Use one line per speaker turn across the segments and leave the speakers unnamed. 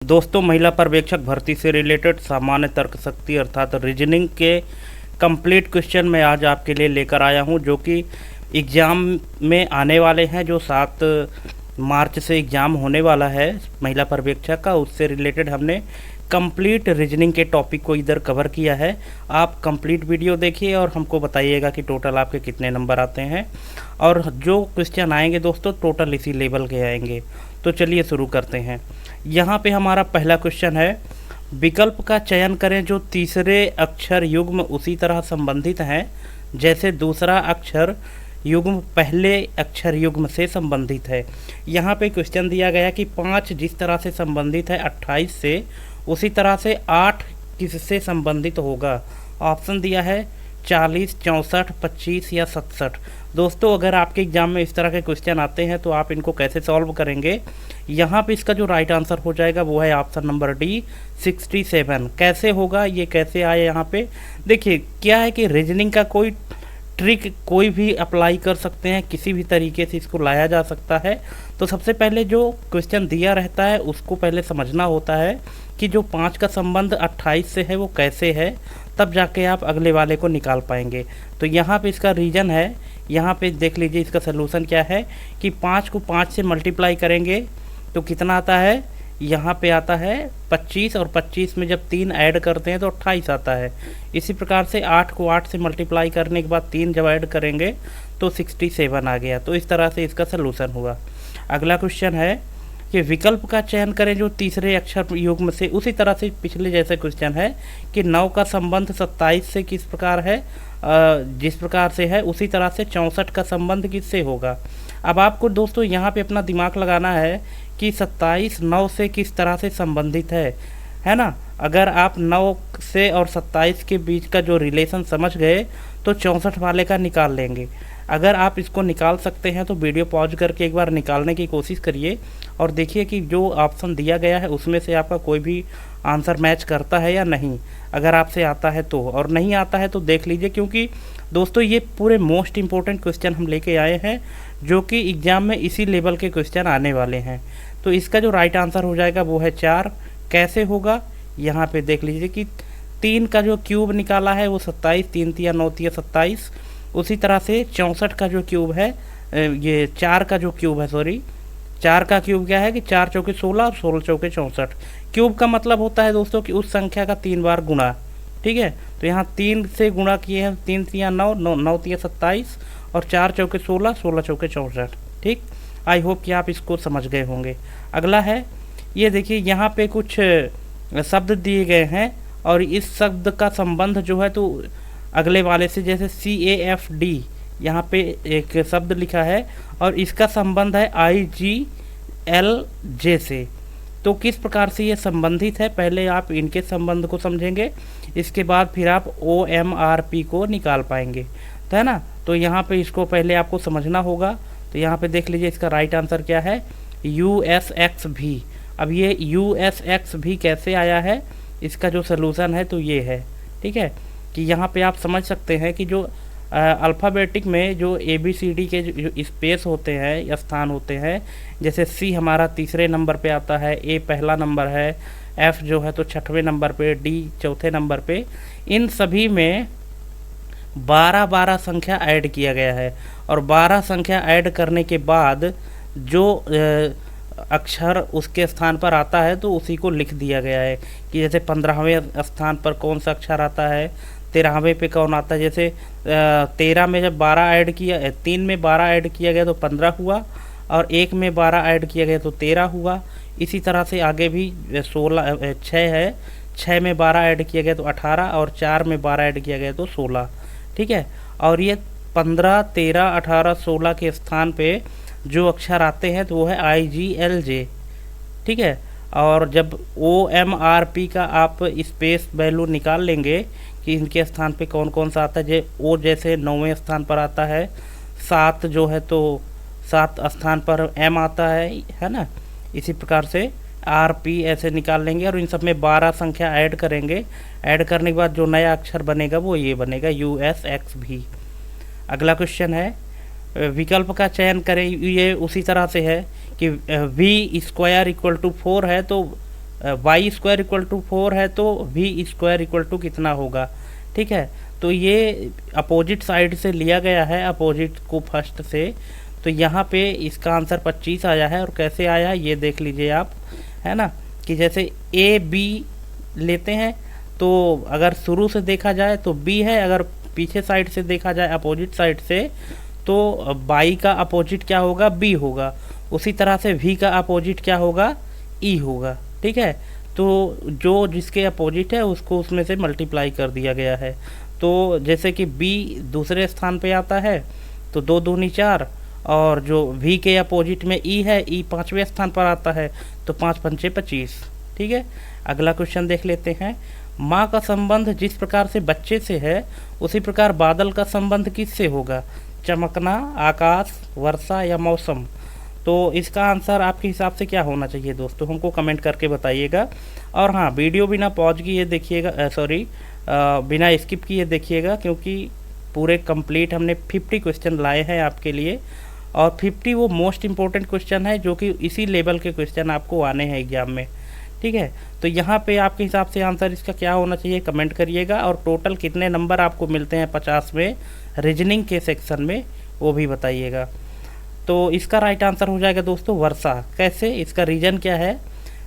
दोस्तों, महिला पर्यवेक्षक भर्ती से रिलेटेड सामान्य तर्क शक्ति अर्थात रीजनिंग के कंप्लीट क्वेश्चन मैं आज आपके लिए लेकर आया हूं, जो कि एग्ज़ाम में आने वाले हैं। जो 7 मार्च से एग्ज़ाम होने वाला है महिला पर्यवेक्षक का, उससे रिलेटेड हमने कंप्लीट रीजनिंग के टॉपिक को इधर कवर किया है। आप कंप्लीट वीडियो देखिए और हमको बताइएगा कि टोटल आपके कितने नंबर आते हैं, और जो क्वेश्चन आएंगे दोस्तों टोटल इसी लेवल के आएंगे। तो चलिए शुरू करते हैं। यहाँ पे हमारा पहला क्वेश्चन है, विकल्प का चयन करें जो तीसरे अक्षर युग्म उसी तरह संबंधित हैं जैसे दूसरा अक्षर युग्म पहले अक्षर युग्म से संबंधित है। यहाँ पे क्वेश्चन दिया गया कि 5 जिस तरह से संबंधित है 28 से, उसी तरह से 8 किससे संबंधित होगा। ऑप्शन दिया है 40, 64, 25 या 67। दोस्तों, अगर आपके एग्जाम में इस तरह के क्वेश्चन आते हैं तो आप इनको कैसे सॉल्व करेंगे। यहाँ पे इसका जो राइट आंसर हो जाएगा वो है ऑप्शन नंबर डी, 67। कैसे होगा, ये कैसे आए यहाँ पे देखिए। क्या है कि रीजनिंग का कोई ट्रिक कोई भी अप्लाई कर सकते हैं, किसी भी तरीके से इसको लाया जा सकता है। तो सबसे पहले जो क्वेश्चन दिया रहता है उसको पहले समझना होता है कि जो 5 का संबंध 28 से है वो कैसे है, तब जाके आप अगले वाले को निकाल पाएंगे। तो यहाँ पे इसका रीजन है, यहाँ पे देख लीजिए इसका सलूशन क्या है कि 5 को 5 से मल्टीप्लाई करेंगे तो कितना आता है, यहाँ पे आता है 25, और 25 में जब 3 ऐड करते हैं तो 28 आता है। इसी प्रकार से 8 को 8 से मल्टीप्लाई करने के बाद 3 जब ऐड करेंगे तो 67 आ गया। तो इस तरह से इसका सलूशन हुआ। अगला क्वेश्चन है कि विकल्प का चयन करें जो तीसरे अक्षर युग्म से, उसी तरह से पिछले जैसे क्वेश्चन है कि 9 का संबंध 27 से किस प्रकार है, जिस प्रकार से है उसी तरह से 64 का संबंध किससे होगा। अब आपको दोस्तों यहाँ पे अपना दिमाग लगाना है कि 27 9 से किस तरह से संबंधित है ना। अगर आप 9 से और 27 के बीच का जो रिलेशन समझ गए तो 64 वाले का निकाल लेंगे। अगर आप इसको निकाल सकते हैं तो वीडियो पॉज करके एक बार निकालने की कोशिश करिए और देखिए कि जो ऑप्शन दिया गया है उसमें से आपका कोई भी आंसर मैच करता है या नहीं। अगर आपसे आता है तो, और नहीं आता है तो देख लीजिए, क्योंकि दोस्तों ये पूरे मोस्ट इम्पोर्टेंट क्वेश्चन हम लेके आए हैं जो कि एग्ज़ाम में इसी लेवल के क्वेश्चन आने वाले हैं। तो इसका जो राइट आंसर हो जाएगा वो है 4। कैसे होगा, यहाँ पे देख लीजिए कि 3 का जो क्यूब निकाला है वो 27, 3 तिया 9 तिया 27। उसी तरह से 64 का जो क्यूब है, ये 4 का जो क्यूब है, सॉरी 4 का क्यूब क्या है कि 4 चौके 16 और 16 चौके 64। क्यूब का मतलब होता है दोस्तों कि उस संख्या का 3 बार गुणा, ठीक है। तो यहाँ 3 से गुणा किए हैं, 3 तिया 9, 9 तिया 27 और 4 चौके 16, 16 चौके 64। ठीक, आई होप कि आप इसको समझ गए होंगे। अगला है, ये देखिए यहाँ पे कुछ शब्द दिए गए हैं और इस शब्द का संबंध जो है तो अगले वाले से, जैसे CAFD यहाँ पे एक शब्द लिखा है और इसका संबंध है IGLJ से। तो किस प्रकार से ये संबंधित है, पहले आप इनके संबंध को समझेंगे, इसके बाद फिर आप OMRP को निकाल पाएंगे, तो है ना। तो यहाँ पे इसको पहले आपको समझना होगा। तो यहाँ पे देख लीजिए इसका राइट आंसर क्या है, USXV। अब ये USXV कैसे आया है, इसका जो सलूशन है तो ये है, ठीक है, कि यहाँ पे आप समझ सकते हैं कि जो अल्फ़ाबेटिक में जो ABCD के जो स्पेस होते हैं या स्थान होते हैं, जैसे C हमारा तीसरे नंबर पे आता है, A पहला नंबर है, F जो है तो 6वें नंबर पे, D चौथे नंबर पे, इन सभी में 12 संख्या ऐड किया गया है। और 12 संख्या ऐड करने के बाद जो अक्षर उसके स्थान पर आता है तो उसी को लिख दिया गया है कि जैसे 15वें स्थान पर कौन सा अक्षर आता है, 13वें पे कौन आता है। जैसे 13 में जब 12 ऐड किया, 3 में 12 ऐड किया गया तो 15 हुआ, और 1 में 12 ऐड किया गया तो 13 हुआ। इसी तरह से आगे भी 6 है, 6 में 12 ऐड किया गया तो 18, और 4 में 12 ऐड किया गया तो 16, ठीक है। और ये 15, 13, 18, 16 के स्थान पे जो अक्षर आते हैं तो वो है IGLJ, ठीक है। और जब OMRP का आप स्पेस वैल्यू निकाल लेंगे कि इनके स्थान पे कौन कौन सा आता है, O जैसे 9वें स्थान पर आता है, 7 जो है तो 7 स्थान पर M आता है ना। इसी प्रकार से RP ऐसे निकाल लेंगे और इन सब में 12 संख्या ऐड करेंगे। ऐड करने के बाद जो नया अक्षर बनेगा वो ये बनेगा USXV। अगला क्वेश्चन है, विकल्प का चयन करें। ये उसी तरह से है कि V² = 4 है तो वाई स्क्वायर इक्वल टू 4 है तो वी स्क्वायर इक्वल टू कितना होगा, ठीक है। तो ये अपोजिट साइड से लिया गया है, अपोजिट को फर्स्ट से, तो यहाँ पे इसका आंसर 25 आया है। और कैसे आया ये देख लीजिए आप, है ना, कि जैसे ए बी लेते हैं तो अगर शुरू से देखा जाए तो बी है, अगर पीछे साइड से देखा जाए अपोजिट साइड से तो बाई का अपोजिट क्या होगा, बी होगा। उसी तरह से वी का अपोजिट क्या होगा, ई होगा, ठीक है। तो जो जिसके अपोजिट है उसको उसमें से मल्टीप्लाई कर दिया गया है। तो जैसे कि बी दूसरे स्थान पे आता है तो 2 दूनी 4, और जो वी के अपोजिट में ई है, ई 5वें स्थान पर आता है तो 5 पंचे 25, ठीक है। अगला क्वेश्चन देख लेते हैं। माँ का संबंध जिस प्रकार से बच्चे से है उसी प्रकार बादल का संबंध किससे होगा, चमकना, आकाश, वर्षा या मौसम। तो इसका आंसर आपके हिसाब से क्या होना चाहिए दोस्तों, हमको कमेंट करके बताइएगा। और हाँ, वीडियो बिना पॉज किए देखिएगा, बिना स्किप किए देखिएगा, क्योंकि पूरे कंप्लीट हमने 50 क्वेश्चन लाए हैं आपके लिए, और 50 वो मोस्ट इम्पोर्टेंट क्वेश्चन है जो कि इसी लेवल के क्वेश्चन आपको आने हैं एग्जाम में, ठीक है। तो यहाँ पे आपके हिसाब से आंसर इसका क्या होना चाहिए कमेंट करिएगा। और टोटल कितने नंबर आपको मिलते हैं 50 में रीजनिंग के सेक्शन में, वो भी बताइएगा। तो इसका राइट आंसर हो जाएगा दोस्तों वर्षा। कैसे, इसका रीज़न क्या है,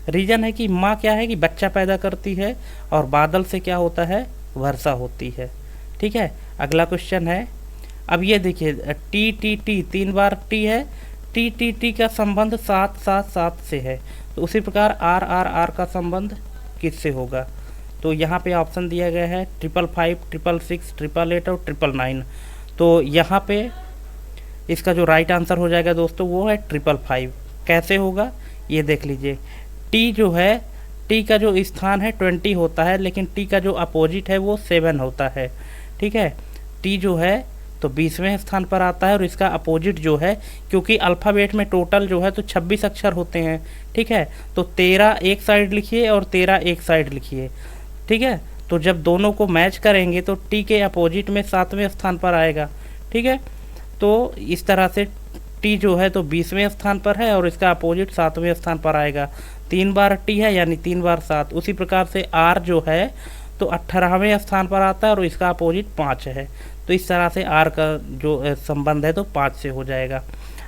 रीज़न है कि माँ क्या है कि बच्चा पैदा करती है, और बादल से क्या होता है, वर्षा होती है, ठीक है। अगला क्वेश्चन है, अब ये देखिए टी टी टी 3 बार टी है, टी टी टी का संबंध 7 7 7 से है, तो उसी प्रकार आर आर आर का संबंध किससे होगा। तो यहाँ पे ऑप्शन दिया गया है 555, 666, 888 और 999। तो यहाँ पे इसका जो राइट आंसर हो जाएगा दोस्तों वो है 555। कैसे होगा ये देख लीजिए, टी जो है, टी का जो स्थान है 20 होता है, लेकिन टी का जो अपोजिट है वो 7 होता है, ठीक है। टी जो है तो 20वें स्थान पर आता है, और इसका अपोजिट जो है, क्योंकि अल्फ़ाबेट में टोटल जो है तो 26 अक्षर होते हैं, ठीक है। तो 13 एक साइड लिखिए और 13 एक साइड लिखिए, ठीक है। तो जब दोनों को मैच करेंगे तो टी के अपोजिट में 7वें स्थान पर आएगा, ठीक है। तो इस तरह से टी जो है तो 20वें स्थान पर है, और इसका अपोजिट 7वें स्थान पर आएगा। 3 बार टी है यानी 3 बार 7। उसी प्रकार से आर जो है तो 18वें स्थान पर आता है, और इसका अपोजिट 5 है। तो इस तरह से आर का जो संबंध है तो 5 से हो जाएगा।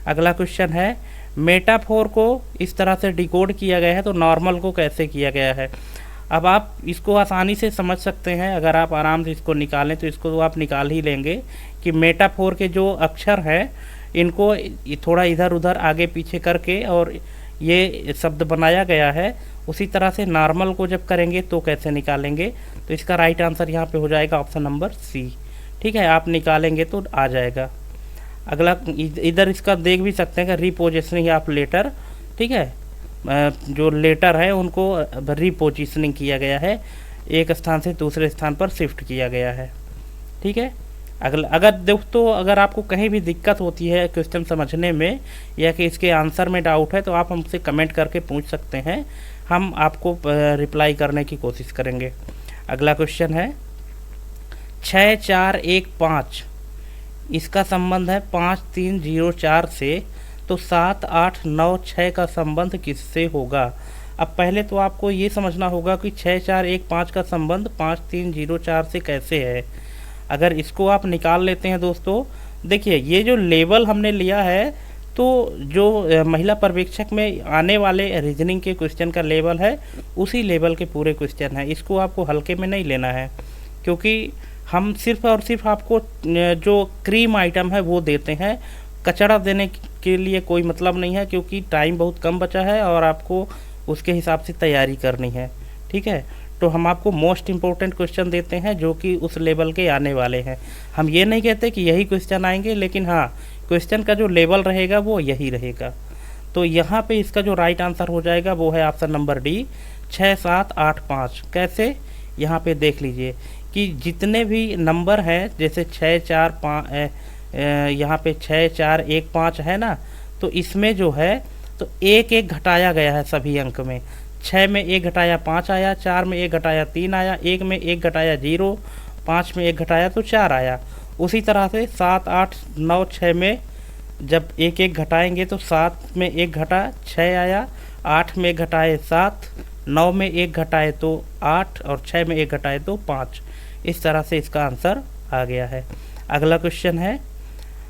अगला क्वेश्चन है, मेटाफोर को इस तरह से डिकोड किया गया है तो नॉर्मल को कैसे किया गया है। अब आप इसको आसानी से समझ सकते हैं, अगर आप आराम से इसको निकालें तो इसको तो आप निकाल ही लेंगे कि मेटाफोर के जो अक्षर हैं इनको थोड़ा इधर उधर आगे पीछे करके और ये शब्द बनाया गया है, उसी तरह से नॉर्मल को जब करेंगे तो कैसे निकालेंगे। तो इसका राइट आंसर यहाँ पे हो जाएगा ऑप्शन नंबर सी, ठीक है। आप निकालेंगे तो आ जाएगा। अगला इधर इसका देख भी सकते हैं कि रीपोजिशनिंग ऑफ लेटर, ठीक है। जो लेटर है उनको रीपोजिशनिंग किया गया है, एक स्थान से दूसरे स्थान पर शिफ्ट किया गया है, ठीक है। अगर दोस्तों अगर आपको कहीं भी दिक्कत होती है क्वेश्चन समझने में या कि इसके आंसर में डाउट है तो आप हमसे कमेंट करके पूछ सकते हैं, हम आपको रिप्लाई करने की कोशिश करेंगे। अगला क्वेश्चन है 6 4 1 5, इसका संबंध है 5 3 0 4 से, तो 7 8 9 6 का संबंध किससे होगा। अब पहले तो आपको ये समझना होगा कि 6 4 1 5 का संबंध 5 3 0 4 से कैसे है। अगर इसको आप निकाल लेते हैं दोस्तों, देखिए ये जो लेवल हमने लिया है तो जो महिला पर्यवेक्षक में आने वाले रीजनिंग के क्वेश्चन का लेवल है उसी लेवल के पूरे क्वेश्चन है, इसको आपको हल्के में नहीं लेना है, क्योंकि हम सिर्फ और सिर्फ आपको जो क्रीम आइटम है वो देते हैं, कचड़ा देने के लिए कोई मतलब नहीं है, क्योंकि टाइम बहुत कम बचा है और आपको उसके हिसाब से तैयारी करनी है, ठीक है। तो हम आपको मोस्ट इम्पोर्टेंट क्वेश्चन देते हैं जो कि उस लेवल के आने वाले हैं। हम ये नहीं कहते कि यही क्वेश्चन आएंगे, लेकिन हाँ क्वेश्चन का जो लेवल रहेगा वो यही रहेगा। तो यहाँ पे इसका जो राइट आंसर हो जाएगा वो है ऑप्शन नंबर डी 6 7 8 5। कैसे, यहाँ पे देख लीजिए कि जितने भी नंबर हैं, जैसे 6 4 5, यहाँ पे 6 4 1 5 है ना, तो इसमें जो है तो एक एक घटाया गया है सभी अंक में। 6 में 1 घटाया 5 आया, 4 में 1 घटाया 3 आया, 1 में 1 घटाया 0, 5 में 1 घटाया तो 4 आया। उसी तरह से 7 8 9 6 में जब एक एक घटाएंगे तो 7 में 1 घटा 6 आया, 8 में 1 घटाए 7, 9 में 1 घटाए तो 8 और 6 में 1 घटाए तो 5। इस तरह से इसका आंसर आ गया है। अगला क्वेश्चन है,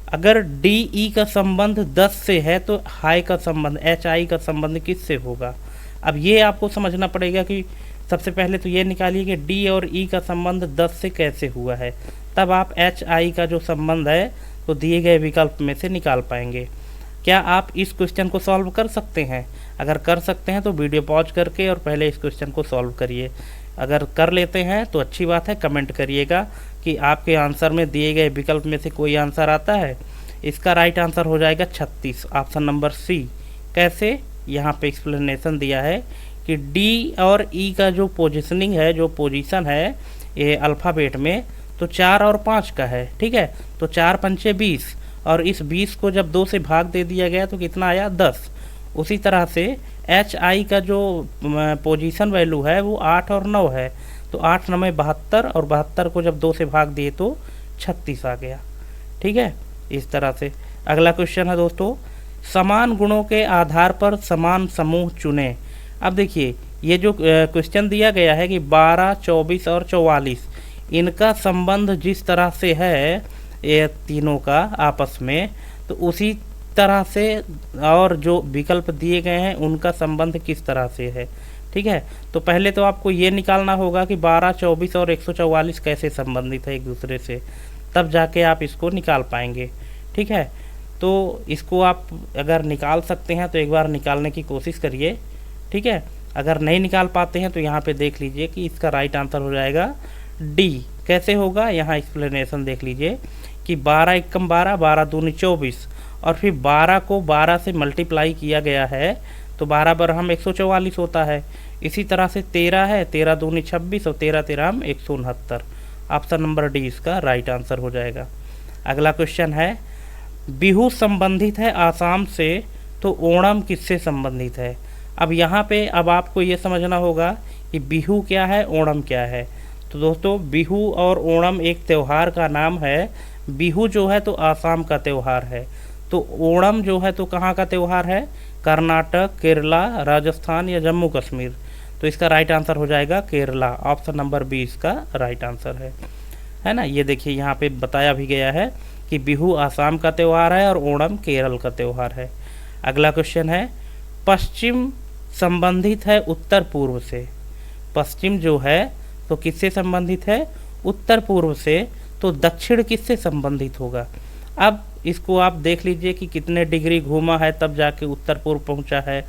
अगर डी ई का संबंध 10 से है तो हाई का संबंध एच आई का संबंध किससे होगा। अब ये आपको समझना पड़ेगा कि सबसे पहले तो ये निकालिए कि डी और ई का संबंध 10 से कैसे हुआ है, तब आप एच आई का जो संबंध है तो दिए गए विकल्प में से निकाल पाएंगे। क्या आप इस क्वेश्चन को सॉल्व कर सकते हैं? अगर कर सकते हैं तो वीडियो पॉज करके और पहले इस क्वेश्चन को सॉल्व करिए। अगर कर लेते हैं तो अच्छी बात है, कमेंट करिएगा कि आपके आंसर में दिए गए विकल्प में से कोई आंसर आता है। इसका राइट आंसर हो जाएगा 36, ऑप्शन नंबर सी। कैसे? यहाँ पे एक्सप्लेनेशन दिया है कि डी और ई का जो पोजीशनिंग है, जो पोजीशन है ये अल्फ़ाबेट में, तो 4 और 5 का है। ठीक है, तो 4 पंचे 20 और इस 20 को जब 2 से भाग दे दिया गया तो कितना आया? 10। उसी तरह से एच आई का जो पोजीशन वैल्यू है वो 8 और 9 है, तो 8 9 में 72 और 72 को जब 2 से भाग दिए तो 36 आ गया। ठीक है, इस तरह से। अगला क्वेश्चन है दोस्तों, समान गुणों के आधार पर समान समूह चुनें। अब देखिए ये जो क्वेश्चन दिया गया है कि 12, 24 और 44, इनका संबंध जिस तरह से है ये तीनों का आपस में, तो उसी तरह से और जो विकल्प दिए गए हैं उनका संबंध किस तरह से है। ठीक है, तो पहले तो आपको ये निकालना होगा कि 12, 24 और 144 कैसे संबंधित है एक दूसरे से, तब जाके आप इसको निकाल पाएंगे। ठीक है, तो इसको आप अगर निकाल सकते हैं तो एक बार निकालने की कोशिश करिए। ठीक है, अगर नहीं निकाल पाते हैं तो यहाँ पे देख लीजिए कि इसका राइट आंसर हो जाएगा डी। कैसे होगा? यहाँ एक्सप्लेनेशन देख लीजिए कि 12 एकम 12, 12 दूनी 24 और फिर 12 को 12 से मल्टीप्लाई किया गया है तो 12 बरहम 144 होता है। इसी तरह से 13 है, 13 दूनी 26 और 13 13 169। ऑप्शन नंबर डी इसका राइट आंसर हो जाएगा। अगला क्वेश्चन है, बिहू संबंधित है आसाम से तो ओणम किससे संबंधित है। अब यहाँ पे अब आपको ये समझना होगा कि बिहू क्या है, ओणम क्या है। तो दोस्तों बिहू और ओणम एक त्यौहार का नाम है। बिहू जो है तो आसाम का त्यौहार है, तो ओणम जो है तो कहाँ का त्यौहार है? कर्नाटक, केरला, राजस्थान या जम्मू कश्मीर। तो इसका राइट आंसर हो जाएगा केरला। ऑप्शन नंबर बी इसका राइट आंसर है ना। ये देखिए यहाँ पे बताया भी गया है कि बिहू आसाम का त्यौहार है और ओणम केरल का त्यौहार है। अगला क्वेश्चन है, पश्चिम संबंधित है उत्तर पूर्व से। पश्चिम जो है तो किससे संबंधित है? उत्तर पूर्व से। तो दक्षिण किससे संबंधित होगा? अब इसको आप देख लीजिए कि कितने डिग्री घूमा है तब जाके उत्तर पूर्व पहुंचा है।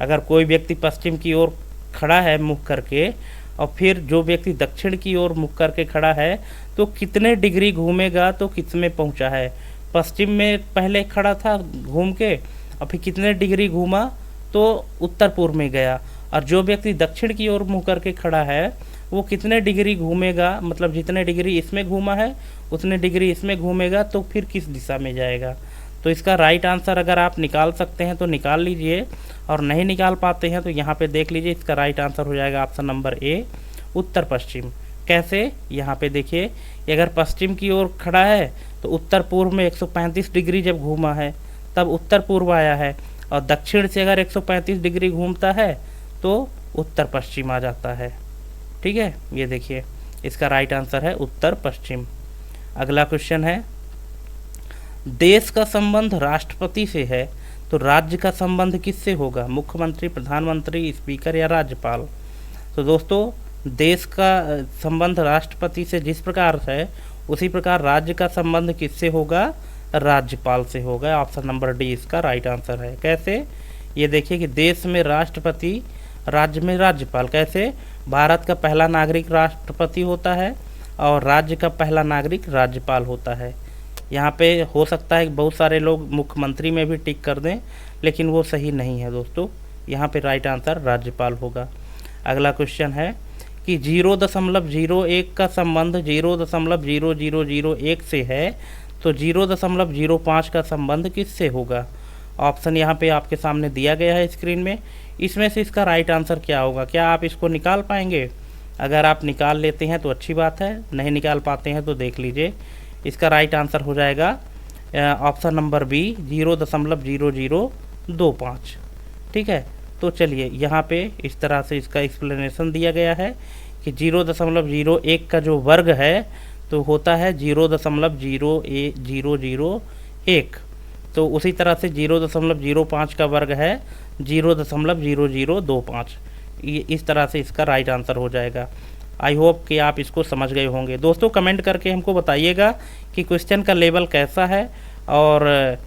अगर कोई व्यक्ति पश्चिम की ओर खड़ा है मुख करके और फिर जो व्यक्ति दक्षिण की ओर मुख करके खड़ा है तो कितने डिग्री घूमेगा तो किस में पहुंचा है? पश्चिम में पहले खड़ा था घूम के और फिर कितने डिग्री घूमा तो उत्तर पूर्व में गया। और जो व्यक्ति दक्षिण की ओर मुँह करके खड़ा है वो कितने डिग्री घूमेगा, मतलब जितने डिग्री इसमें घूमा है उतने डिग्री इसमें घूमेगा तो फिर किस दिशा में जाएगा। तो इसका राइट आंसर अगर आप निकाल सकते हैं तो निकाल लीजिए और नहीं निकाल पाते हैं तो यहाँ पे देख लीजिए इसका राइट आंसर हो जाएगा ऑप्शन नंबर ए, उत्तर पश्चिम। कैसे? यहाँ पे देखिए अगर पश्चिम की ओर खड़ा है तो उत्तर पूर्व में 135 डिग्री जब घूमा है तब उत्तर पूर्व आया है, और दक्षिण से अगर 135 डिग्री घूमता है तो उत्तर पश्चिम आ जाता है। ठीक है, ये देखिए इसका राइट आंसर है उत्तर पश्चिम। अगला क्वेश्चन है, देश का संबंध राष्ट्रपति से है तो राज्य का संबंध किससे होगा? मुख्यमंत्री, प्रधानमंत्री, स्पीकर या राज्यपाल। तो दोस्तों देश का संबंध राष्ट्रपति से जिस प्रकार है उसी प्रकार राज्य का संबंध किससे होगा? राज्यपाल से होगा। ऑप्शन नंबर डी इसका राइट आंसर है। कैसे? ये देखिए कि देश में राष्ट्रपति, राज्य में राज्यपाल। कैसे? भारत का पहला नागरिक राष्ट्रपति होता है और राज्य का पहला नागरिक राज्यपाल होता है। यहाँ पे हो सकता है कि बहुत सारे लोग मुख्यमंत्री में भी टिक कर दें, लेकिन वो सही नहीं है दोस्तों। यहाँ पे राइट आंसर राज्यपाल होगा। अगला क्वेश्चन है कि 0.01 का संबंध 0.0001 से है तो 0.05 का संबंध किससे होगा? ऑप्शन यहाँ पे आपके सामने दिया गया है स्क्रीन में। इसमें से इसका राइट आंसर क्या होगा? क्या आप इसको निकाल पाएंगे? अगर आप निकाल लेते हैं तो अच्छी बात है, नहीं निकाल पाते हैं तो देख लीजिए इसका राइट आंसर हो जाएगा ऑप्शन नंबर बी, 0.0025। ठीक है, तो चलिए यहाँ पे इस तरह से इसका एक्सप्लेनेशन दिया गया है कि 0.01 का जो वर्ग है तो होता है 0.00001। तो उसी तरह से 0.05 का वर्ग है 0.0025। इस तरह से इसका राइट आंसर हो जाएगा। आई होप कि आप इसको समझ गए होंगे। दोस्तों कमेंट करके हमको बताइएगा कि क्वेश्चन का लेवल कैसा है। और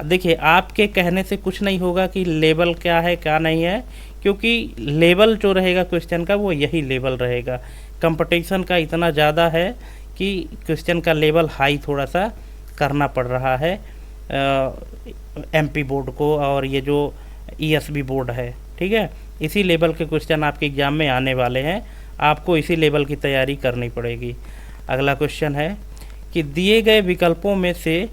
देखिए आपके कहने से कुछ नहीं होगा कि लेवल क्या है क्या नहीं है, क्योंकि लेवल जो रहेगा क्वेश्चन का वो यही लेवल रहेगा। कंपटीशन का इतना ज़्यादा है कि क्वेश्चन का लेवल हाई थोड़ा सा करना पड़ रहा है एमपी बोर्ड को और ये जो ईएसबी बोर्ड है, ठीक है। इसी लेवल के क्वेश्चन आपके एग्ज़ाम में आने वाले हैं, आपको इसी लेवल की तैयारी करनी पड़ेगी। अगला क्वेश्चन है कि दिए गए विकल्पों में से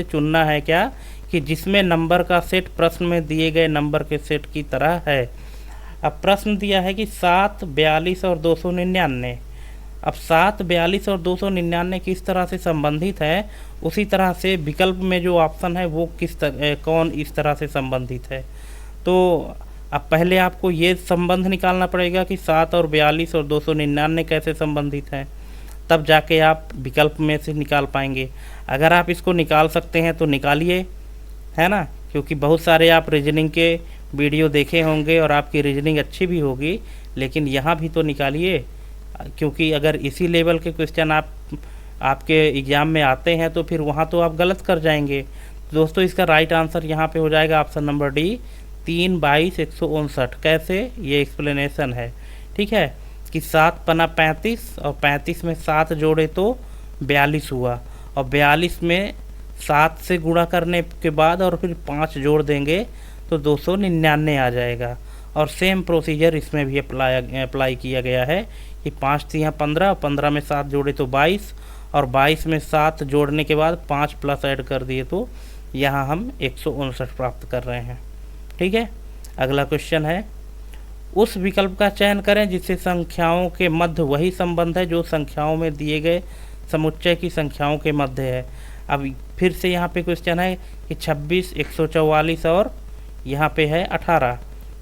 चुनना है क्या कि जिसमें नंबर का सेट प्रश्न में दिए गए नंबर के सेट की तरह है। अब प्रश्न दिया है कि 7, 42 और 299। अब 7, 42 और 299 किस तरह से संबंधित है, उसी तरह से विकल्प में जो ऑप्शन है वो कौन इस तरह से संबंधित है। तो अब पहले आपको ये संबंध निकालना पड़ेगा कि 7 और 42 और 299 कैसे संबंधित हैं, तब जाके आप विकल्प में से निकाल पाएंगे। अगर आप इसको निकाल सकते हैं तो निकालिए, है ना, क्योंकि बहुत सारे आप रीजनिंग के वीडियो देखे होंगे और आपकी रीजनिंग अच्छी भी होगी, लेकिन यहाँ भी तो निकालिए, क्योंकि अगर इसी लेवल के क्वेश्चन आपके एग्ज़ाम में आते हैं तो फिर वहाँ तो आप गलत कर जाएंगे। दोस्तों इसका राइट आंसर यहाँ पे हो जाएगा ऑप्शन नंबर डी, 3, 22, 159। कैसे, ये एक्सप्लेनेशन है, ठीक है, कि 7 पना 35 और 35 में 7 जोड़े तो 42 हुआ, और 42 में 7 से गुणा करने के बाद और फिर 5 जोड़ देंगे तो 299 आ जाएगा। और सेम प्रोसीजर इसमें भी अप्लाई किया गया है कि 5 3 15, 15 में 7 जोड़े तो 22, और 22 में 7 जोड़ने के बाद 5 प्लस ऐड कर दिए तो यहाँ हम 159 प्राप्त कर रहे हैं, ठीक है। अगला क्वेश्चन है, उस विकल्प का चयन करें जिससे संख्याओं के मध्य वही संबंध है जो संख्याओं में दिए गए समुच्चय की संख्याओं के मध्य है। अब फिर से यहाँ पे क्वेश्चन है कि 26, 144 और यहाँ पे है 18,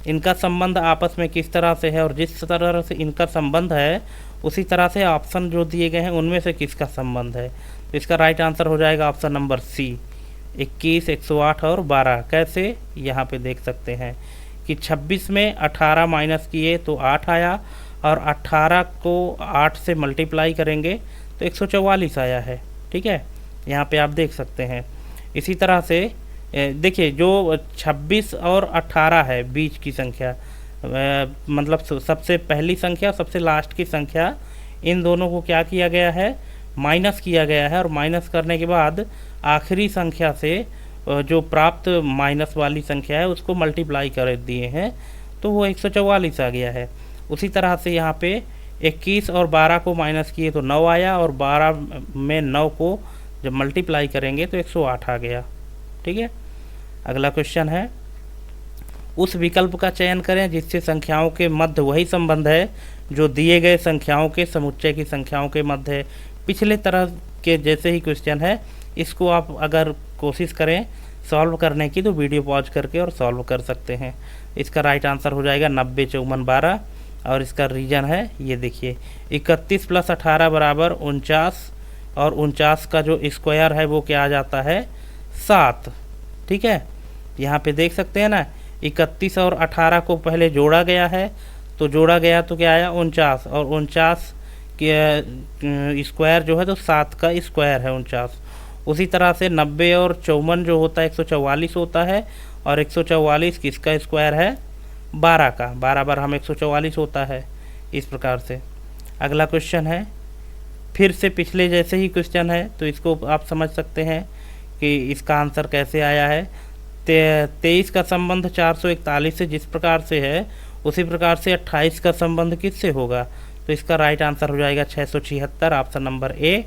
इनका संबंध आपस में किस तरह से है, और जिस तरह से इनका संबंध है उसी तरह से ऑप्शन जो दिए गए हैं उनमें से किसका संबंध है। तो इसका राइट आंसर हो जाएगा ऑप्शन नंबर सी, 21, 108 और 12। कैसे, यहाँ पे देख सकते हैं कि 26 में 18 माइनस किए तो 8 आया, और 18 को 8 से मल्टीप्लाई करेंगे तो 144 आया है, ठीक है, यहाँ पे आप देख सकते हैं। इसी तरह से देखिए जो 26 और 18 है बीच की संख्या, मतलब सबसे पहली संख्या सबसे लास्ट की संख्या, इन दोनों को क्या किया गया है, माइनस किया गया है, और माइनस करने के बाद आखिरी संख्या से जो प्राप्त माइनस वाली संख्या है उसको मल्टीप्लाई कर दिए हैं तो वो 144 आ गया है। उसी तरह से यहाँ पे 21 और 12 को माइनस किए तो 9 आया, और 12 में 9 को जब मल्टीप्लाई करेंगे तो 108 आ गया, ठीक है। अगला क्वेश्चन है, उस विकल्प का चयन करें जिससे संख्याओं के मध्य वही संबंध है जो दिए गए संख्याओं के समुच्चय की संख्याओं के मध्य है। पिछले तरह के जैसे ही क्वेश्चन है, इसको आप अगर कोशिश करें सॉल्व करने की तो वीडियो पॉज करके और सॉल्व कर सकते हैं। इसका राइट आंसर हो जाएगा 90, 54, 12, और इसका रीजन है ये देखिए 31 + 18 बराबर 49, और 49 का जो स्क्वायर है वो क्या आ जाता है, 7, ठीक है। यहाँ पे देख सकते हैं ना, 31 और 18 को पहले जोड़ा गया है, तो जोड़ा गया तो क्या आया 49, और 49 के स्क्वायर जो है तो 7 का स्क्वायर है 49। उसी तरह से 90 और 54 जो होता है 144 होता है, और 144 किसका स्क्वायर है, 12 का, 12 बार हम 144 होता है। इस प्रकार से अगला क्वेश्चन है, फिर से पिछले जैसे ही क्वेश्चन है, तो इसको आप समझ सकते हैं कि इसका आंसर कैसे आया है। 23 का संबंध 441 से जिस प्रकार से है उसी प्रकार से 28 का संबंध किससे होगा, तो इसका राइट आंसर हो जाएगा 676, ऑप्शन नंबर ए।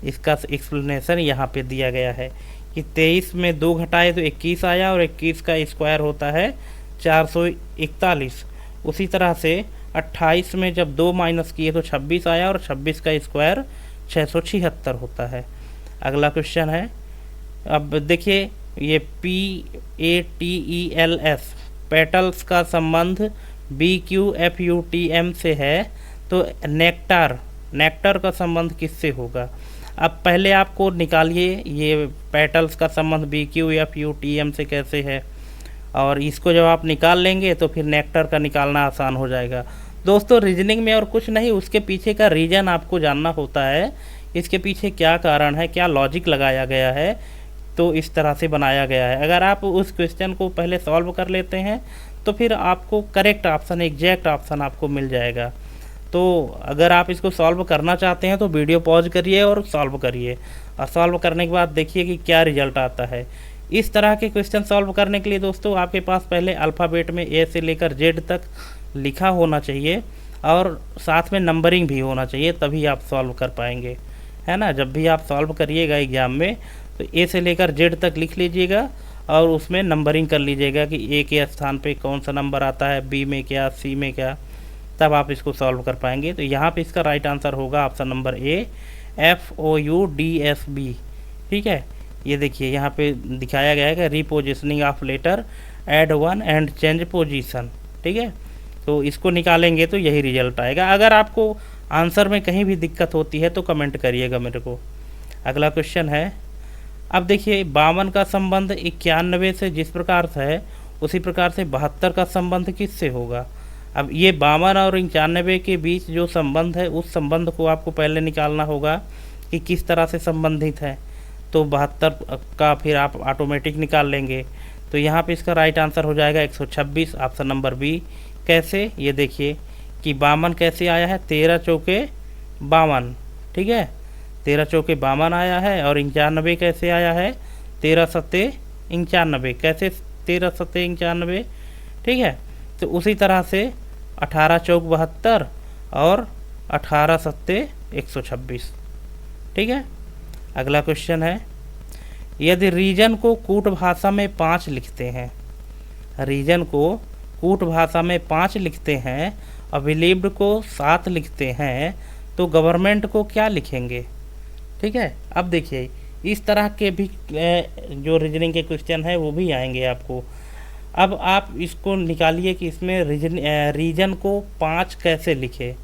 इसका एक्सप्लेनेशन यहाँ पे दिया गया है कि 23 में 2 घटाए तो 21 आया, और 21 का स्क्वायर होता है 441। उसी तरह से 28 में जब 2 माइनस किए तो 26 आया, और 26 का स्क्वायर 676 होता है। अगला क्वेश्चन है, अब देखिए ये PATELS पेटल्स का संबंध BQFUTM से है, तो नेक्टर का संबंध किससे होगा? अब पहले आपको निकालिए ये पेटल्स का संबंध BQFUTM से कैसे है, और इसको जब आप निकाल लेंगे तो फिर नेक्टर का निकालना आसान हो जाएगा। दोस्तों रीजनिंग में और कुछ नहीं, उसके पीछे का रीज़न आपको जानना होता है, इसके पीछे क्या कारण है, क्या लॉजिक लगाया गया है, तो इस तरह से बनाया गया है। अगर आप उस क्वेश्चन को पहले सॉल्व कर लेते हैं तो फिर आपको करेक्ट ऑप्शन, एग्जैक्ट ऑप्शन आपको मिल जाएगा। तो अगर आप इसको सॉल्व करना चाहते हैं तो वीडियो पॉज करिए और सॉल्व करिए, और सॉल्व करने के बाद देखिए कि क्या रिजल्ट आता है। इस तरह के क्वेश्चन सॉल्व करने के लिए दोस्तों आपके पास पहले अल्फ़ाबेट में A से लेकर Z तक लिखा होना चाहिए, और साथ में नंबरिंग भी होना चाहिए, तभी आप सॉल्व कर पाएंगे, है ना। जब भी आप सॉल्व करिएगा एग्ज़ाम में तो A से लेकर Z तक लिख लीजिएगा, और उसमें नंबरिंग कर लीजिएगा कि A के स्थान पे कौन सा नंबर आता है, B में क्या, C में क्या, तब आप इसको सॉल्व कर पाएंगे। तो यहाँ पे इसका राइट आंसर होगा ऑप्शन नंबर A, FOUDSB। ठीक है, ये देखिए यहाँ पे दिखाया गया है कि repositioning of letter, add one and change position. ठीक है, तो इसको निकालेंगे तो यही रिजल्ट आएगा। अगर आपको आंसर में कहीं भी दिक्कत होती है तो कमेंट करिएगा मेरे को। अगला क्वेश्चन है, अब देखिए 52 का संबंध 91 से जिस प्रकार से है उसी प्रकार से 72 का संबंध किससे होगा? अब ये 52 और 91 के बीच जो संबंध है उस संबंध को आपको पहले निकालना होगा कि किस तरह से संबंधित है, तो 72 का फिर आप ऑटोमेटिक निकाल लेंगे। तो यहाँ पे इसका राइट आंसर हो जाएगा 126, ऑप्शन नंबर बी। कैसे, ये देखिए कि 52 कैसे आया है, 13 चौके 52। ठीक है, 13 चौके 52 आया है, और 91 कैसे आया है, 13 सत्ते 91। कैसे 13 सत्ते 91? ठीक है, तो उसी तरह से 18 चौक 72 और 18 सत्ते 126। ठीक है, अगला क्वेश्चन है, यदि रीजन को कूट भाषा में 5 लिखते हैं, रीजन को कूट भाषा में 5 लिखते हैं और बिलीव्ड को 7 लिखते हैं, तो गवर्नमेंट को क्या लिखेंगे? ठीक है, अब देखिए इस तरह के भी जो रीजनिंग के क्वेश्चन है वो भी आएंगे आपको। अब आप इसको निकालिए कि इसमें रीजन को 5 कैसे लिखे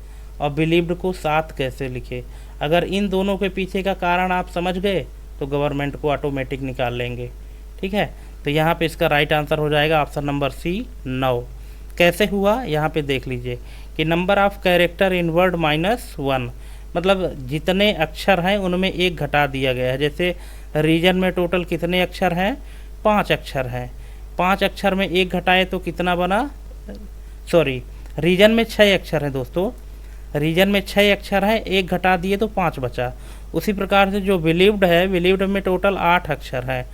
और बिलीव्ड को 7 कैसे लिखे। अगर इन दोनों के पीछे का कारण आप समझ गए तो गवर्नमेंट को ऑटोमेटिक निकाल लेंगे। ठीक है, तो यहाँ पे इसका राइट आंसर हो जाएगा ऑप्शन नंबर सी, 9। कैसे हुआ, यहाँ पे देख लीजिए कि number of character in word -1, मतलब जितने अक्षर हैं उनमें 1 घटा दिया गया है। जैसे रीजन में टोटल कितने अक्षर हैं, 5 अक्षर हैं, 5 अक्षर में 1 घटाए तो कितना बना, सॉरी रीजन में 6 अक्षर हैं दोस्तों, रीजन में 6 अक्षर हैं, 1 घटा दिए तो 5 बचा। उसी प्रकार से जो बिलीव्ड है, बिलीव्ड में टोटल 8 अक्षर हैं,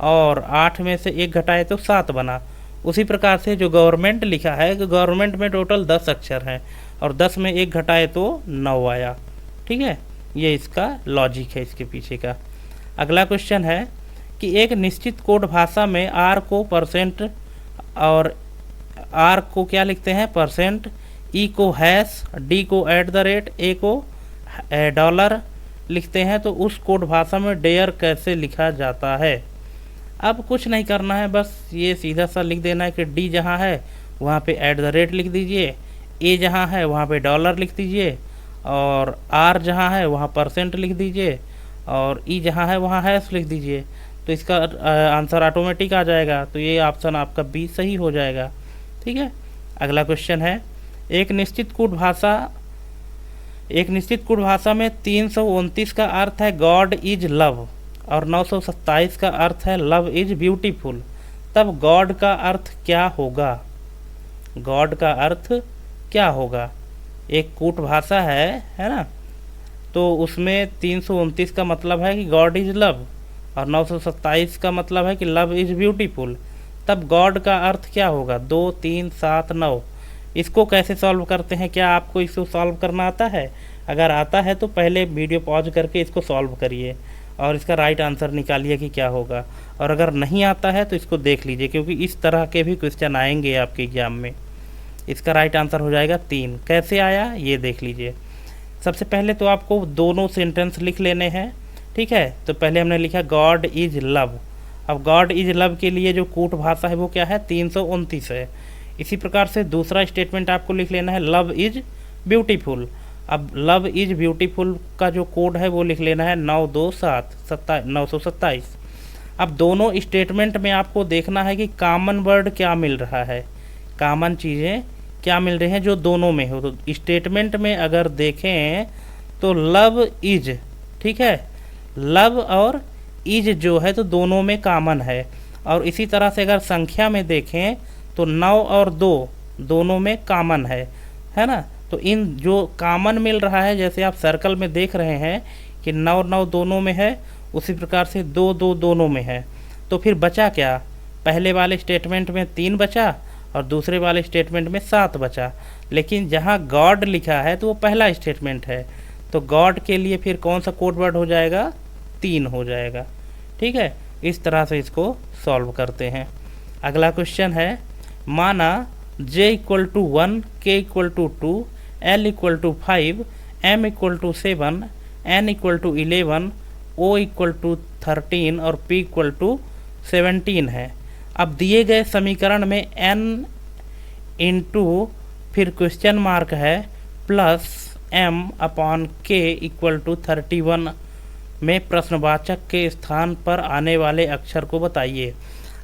और 8 में से 1 घटाए तो 7 बना। उसी प्रकार से जो गवर्नमेंट लिखा है, गवर्नमेंट में टोटल 10 अक्षर हैं, और 10 में 1 घटाए तो 9 आया। ठीक है, ये इसका लॉजिक है इसके पीछे का। अगला क्वेश्चन है कि एक निश्चित कोड भाषा में आर को %, और आर को क्या लिखते हैं, %, ई को हैश, डी को @ ए को $, लिखते हैं, तो उस कोड भाषा में डेयर कैसे लिखा जाता है? अब कुछ नहीं करना है, बस ये सीधा सा लिख देना है कि डी जहाँ है वहाँ पे @ लिख दीजिए, ए जहाँ है वहाँ पे $, लिख दीजिए, और आर जहाँ है वहाँ % लिख दीजिए, और ई जहाँ है वहाँ हैश लिख दीजिए। तो इसका आंसर ऑटोमेटिक आ जाएगा। तो ये ऑप्शन आपका बी सही हो जाएगा। ठीक है, अगला क्वेश्चन है, एक निश्चित कूट भाषा में 329 का अर्थ है गॉड इज लव, और 927 का अर्थ है लव इज ब्यूटीफुल। तब गॉड का अर्थ क्या होगा? गॉड का अर्थ क्या होगा? एक कूट भाषा है ना, तो उसमें 329 का मतलब है कि गॉड इज लव, और 927 का मतलब है कि लव इज ब्यूटीफुल। तब गॉड का अर्थ क्या होगा? 2, 3, 7, 9। इसको कैसे सॉल्व करते हैं? क्या आपको इसको सॉल्व करना आता है? अगर आता है तो पहले वीडियो पॉज करके इसको सॉल्व करिए और इसका राइट आंसर निकालिए कि क्या होगा। और अगर नहीं आता है तो इसको देख लीजिए, क्योंकि इस तरह के भी क्वेश्चन आएंगे आपके एग्जाम में। इसका राइट आंसर हो जाएगा 3। कैसे आया ये देख लीजिए। सबसे पहले तो आपको दोनों सेंटेंस लिख लेने हैं। ठीक है, तो पहले हमने लिखा गॉड इज लव, अब गॉड इज लव के लिए जो कूट भाषा है वो क्या है, 329 है। इसी प्रकार से दूसरा स्टेटमेंट आपको लिख लेना है, लव इज ब्यूटीफुल। अब लव इज ब्यूटीफुल का जो कोड है वो लिख लेना है 927। अब दोनों स्टेटमेंट में आपको देखना है कि कॉमन वर्ड क्या मिल रहा है, कॉमन चीज़ें क्या मिल रही हैं जो दोनों में हो। तो स्टेटमेंट में अगर देखें तो लव इज, ठीक है, लव और इज जो है तो दोनों में कॉमन है। और इसी तरह से अगर संख्या में देखें तो 9 और 2 दोनों में कॉमन है ना। तो इन जो कॉमन मिल रहा है, जैसे आप सर्कल में देख रहे हैं कि 9 9 दोनों में है, उसी प्रकार से 2 2 दोनों में है। तो फिर बचा क्या, पहले वाले स्टेटमेंट में 3 बचा और दूसरे वाले स्टेटमेंट में 7 बचा। लेकिन जहाँ गॉड लिखा है तो वो पहला स्टेटमेंट है, तो गॉड के लिए फिर कौन सा कोड वर्ड हो जाएगा, 3 हो जाएगा। ठीक है, इस तरह से इसको सॉल्व करते हैं। अगला क्वेश्चन है, माना j equal to 1, k equal to 2, l equal to 5, m equal to 7, n equal to 11, o equal to 13 और p इक्वल टू 17 है। अब दिए गए समीकरण में n इंटू फिर क्वेश्चन मार्क है plus m upon k equal to 31 में प्रश्नवाचक के स्थान पर आने वाले अक्षर को बताइए।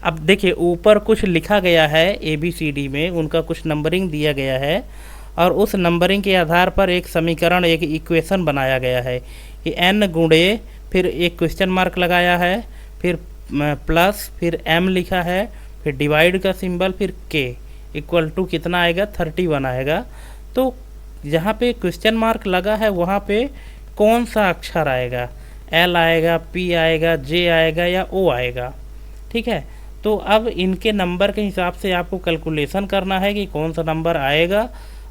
अब देखिए ऊपर कुछ लिखा गया है ABCD में, उनका कुछ नंबरिंग दिया गया है और उस नंबरिंग के आधार पर एक समीकरण, एक इक्वेशन बनाया गया है कि n गुणे फिर एक क्वेश्चन मार्क लगाया है, फिर प्लस फिर m लिखा है, फिर डिवाइड का सिंबल, फिर k इक्वल टू कितना आएगा, 31 आएगा। तो जहाँ पे क्वेश्चन मार्क लगा है वहाँ पे कौन सा अक्षर आएगा, L आएगा, P आएगा, J आएगा या O आएगा। ठीक है, तो अब इनके नंबर के हिसाब से आपको कैलकुलेशन करना है कि कौन सा नंबर आएगा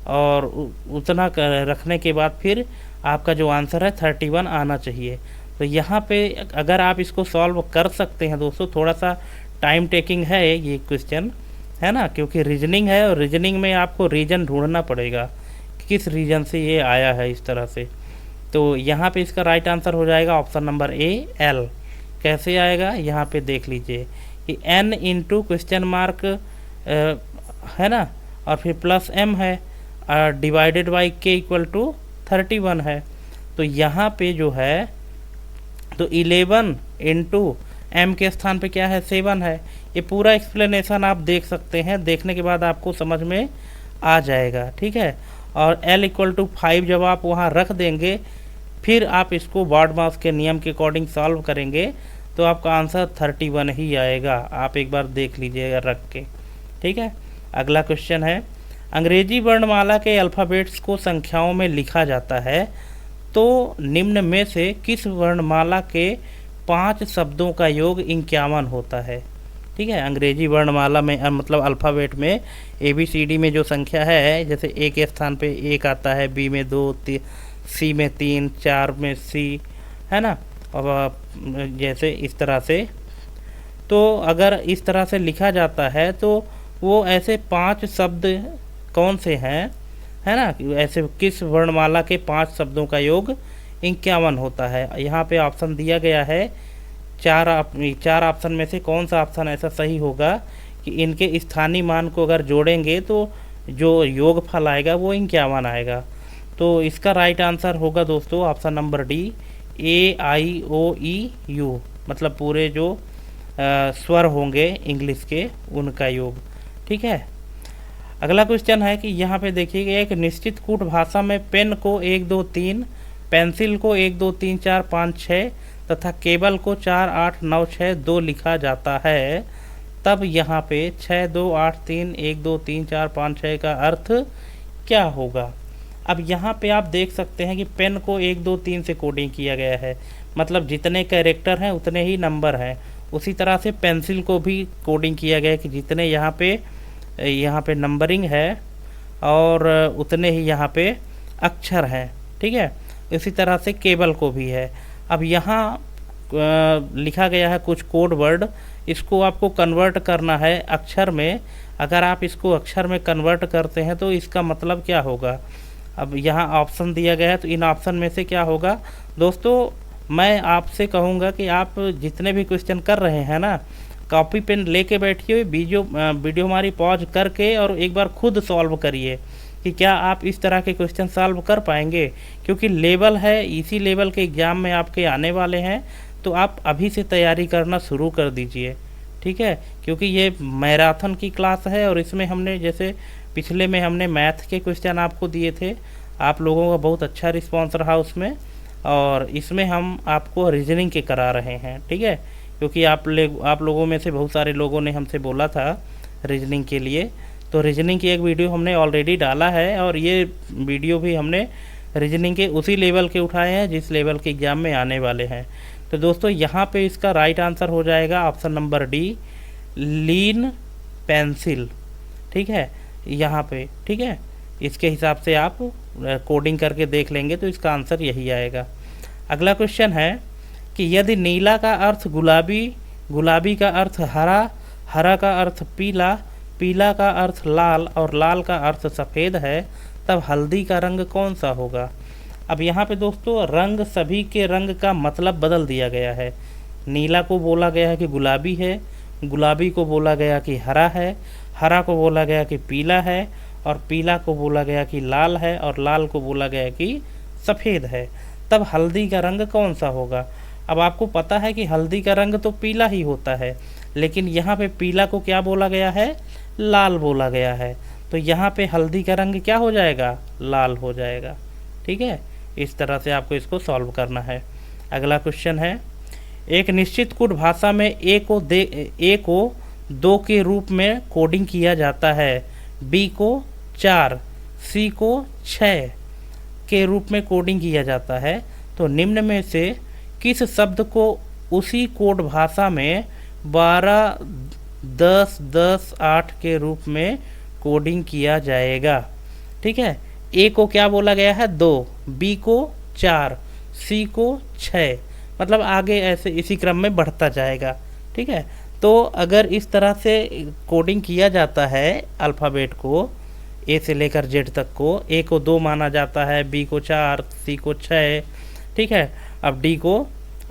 और उतना रखने के बाद फिर आपका जो आंसर है 31 आना चाहिए। तो यहाँ पे अगर आप इसको सॉल्व कर सकते हैं दोस्तों, थोड़ा सा टाइम टेकिंग है ये क्वेश्चन, है ना, क्योंकि रीजनिंग है और रीजनिंग में आपको रीजन ढूंढना पड़ेगा किस रीजन से ये आया है इस तरह से। तो यहाँ पे इसका राइट आंसर हो जाएगा ऑप्शन नंबर ए, L। कैसे आएगा यहाँ पे देख लीजिए कि n इंटू क्वेश्चन मार्क है ना, और फिर प्लस m है, divided by k equal to 31 है। तो यहाँ पे जो है तो 11 इंटू m के स्थान पे क्या है, 7 है। ये पूरा एक्सप्लेनेशन आप देख सकते हैं, देखने के बाद आपको समझ में आ जाएगा। ठीक है, और l इक्वल टू 5 जब आप वहाँ रख देंगे, फिर आप इसको बॉड मास के नियम के अकॉर्डिंग सॉल्व करेंगे तो आपका आंसर 31 ही आएगा। आप एक बार देख लीजिएगा रख के। ठीक है, अगला क्वेश्चन है, अंग्रेजी वर्णमाला के अल्फ़ाबेट्स को संख्याओं में लिखा जाता है तो निम्न में से किस वर्णमाला के 5 शब्दों का योग 51 होता है। ठीक है, अंग्रेजी वर्णमाला में मतलब अल्फ़ाबेट में ABCD में जो संख्या है, जैसे A के स्थान पे 1 आता है, B में 2, C में 3, 4 में C, है ना, और जैसे इस तरह से। तो अगर इस तरह से लिखा जाता है तो वो ऐसे 5 शब्द कौन से हैं, है ना, ऐसे किस वर्णमाला के 5 शब्दों का योग 51 होता है। यहाँ पे ऑप्शन दिया गया है, 4 ऑप्शन में से कौन सा ऑप्शन ऐसा सही होगा कि इनके स्थानीय मान को अगर जोड़ेंगे तो जो योगफल आएगा वो 51 आएगा। तो इसका राइट आंसर होगा दोस्तों ऑप्शन नंबर डी, AIOEU, मतलब पूरे जो स्वर होंगे इंग्लिश के उनका योग। ठीक है, अगला क्वेश्चन है कि यहाँ पे देखिए एक निश्चित कूट भाषा में पेन को 1 2 3, पेंसिल को 1 2 3 4 5 6 तथा केबल को 4 8 9 6 2 लिखा जाता है, तब यहाँ पे 6 2 8 3 1 2 3 4 5 6 का अर्थ क्या होगा। अब यहाँ पे आप देख सकते हैं कि पेन को 1 2 3 से कोडिंग किया गया है, मतलब जितने कैरेक्टर हैं उतने ही नंबर हैं। उसी तरह से पेंसिल को भी कोडिंग किया गया है कि जितने यहाँ पे नंबरिंग है और उतने ही यहाँ पे अक्षर हैं। ठीक है, इसी तरह से केबल को भी है। अब यहाँ लिखा गया है कुछ कोड वर्ड, इसको आपको कन्वर्ट करना है अक्षर में। अगर आप इसको अक्षर में कन्वर्ट करते हैं तो इसका मतलब क्या होगा। अब यहाँ ऑप्शन दिया गया है तो इन ऑप्शन में से क्या होगा दोस्तों, मैं आपसे कहूँगा कि आप जितने भी क्वेश्चन कर रहे हैं ना, कॉपी पेन लेके बैठिए, वीडियो हमारी पॉज करके और एक बार खुद सॉल्व करिए कि क्या आप इस तरह के क्वेश्चन सॉल्व कर पाएंगे, क्योंकि लेवल है, इसी लेवल के एग्ज़ाम में आपके आने वाले हैं। तो आप अभी से तैयारी करना शुरू कर दीजिए, ठीक है, क्योंकि ये मैराथन की क्लास है और इसमें हमने जैसे पिछले में हमने मैथ के क्वेश्चन आपको दिए थे, आप लोगों का बहुत अच्छा रिस्पॉन्स रहा उसमें, और इसमें हम आपको रीजनिंग के करा रहे हैं, ठीक है, क्योंकि आप लोगों में से बहुत सारे लोगों ने हमसे बोला था रीजनिंग के लिए। तो रीजनिंग की एक वीडियो हमने ऑलरेडी डाला है और ये वीडियो भी हमने रीजनिंग के उसी लेवल के उठाए हैं जिस लेवल के एग्ज़ाम में आने वाले हैं। तो दोस्तों यहाँ पे इसका राइट आंसर हो जाएगा ऑप्शन नंबर डी, लीन पेंसिल, ठीक है, यहाँ पे, ठीक है। इसके हिसाब से आप कोडिंग करके देख लेंगे तो इसका आंसर यही आएगा। अगला क्वेश्चन है कि यदि नीला का अर्थ गुलाबी, गुलाबी का अर्थ हरा, हरा का अर्थ पीला, पीला का अर्थ लाल और लाल का अर्थ सफ़ेद है, तब हल्दी का रंग कौन सा होगा। अब यहाँ पे दोस्तों रंग, सभी के रंग का मतलब बदल दिया गया है। नीला को बोला गया है कि गुलाबी है, गुलाबी को बोला गया कि हरा है, हरा को बोला गया कि पीला है, और पीला को बोला गया कि लाल है, और लाल को बोला गया कि सफ़ेद है। तब हल्दी का रंग कौन सा होगा। अब आपको पता है कि हल्दी का रंग तो पीला ही होता है, लेकिन यहाँ पे पीला को क्या बोला गया है, लाल बोला गया है। तो यहाँ पे हल्दी का रंग क्या हो जाएगा, लाल हो जाएगा, ठीक है। इस तरह से आपको इसको सॉल्व करना है। अगला क्वेश्चन है, एक निश्चित कोड भाषा में ए को 2 के रूप में कोडिंग किया जाता है, बी को 4, सी को 6 के रूप में कोडिंग किया जाता है। तो निम्न में से किस शब्द को उसी कोड भाषा में 12, 10, 10, 8 के रूप में कोडिंग किया जाएगा, ठीक है। ए को क्या बोला गया है, 2, बी को 4, सी को 6, मतलब आगे ऐसे इसी क्रम में बढ़ता जाएगा, ठीक है। तो अगर इस तरह से कोडिंग किया जाता है अल्फ़ाबेट को, ए से लेकर जेड तक को, ए को 2 माना जाता है, बी को 4, सी को 6, ठीक है, अब डी को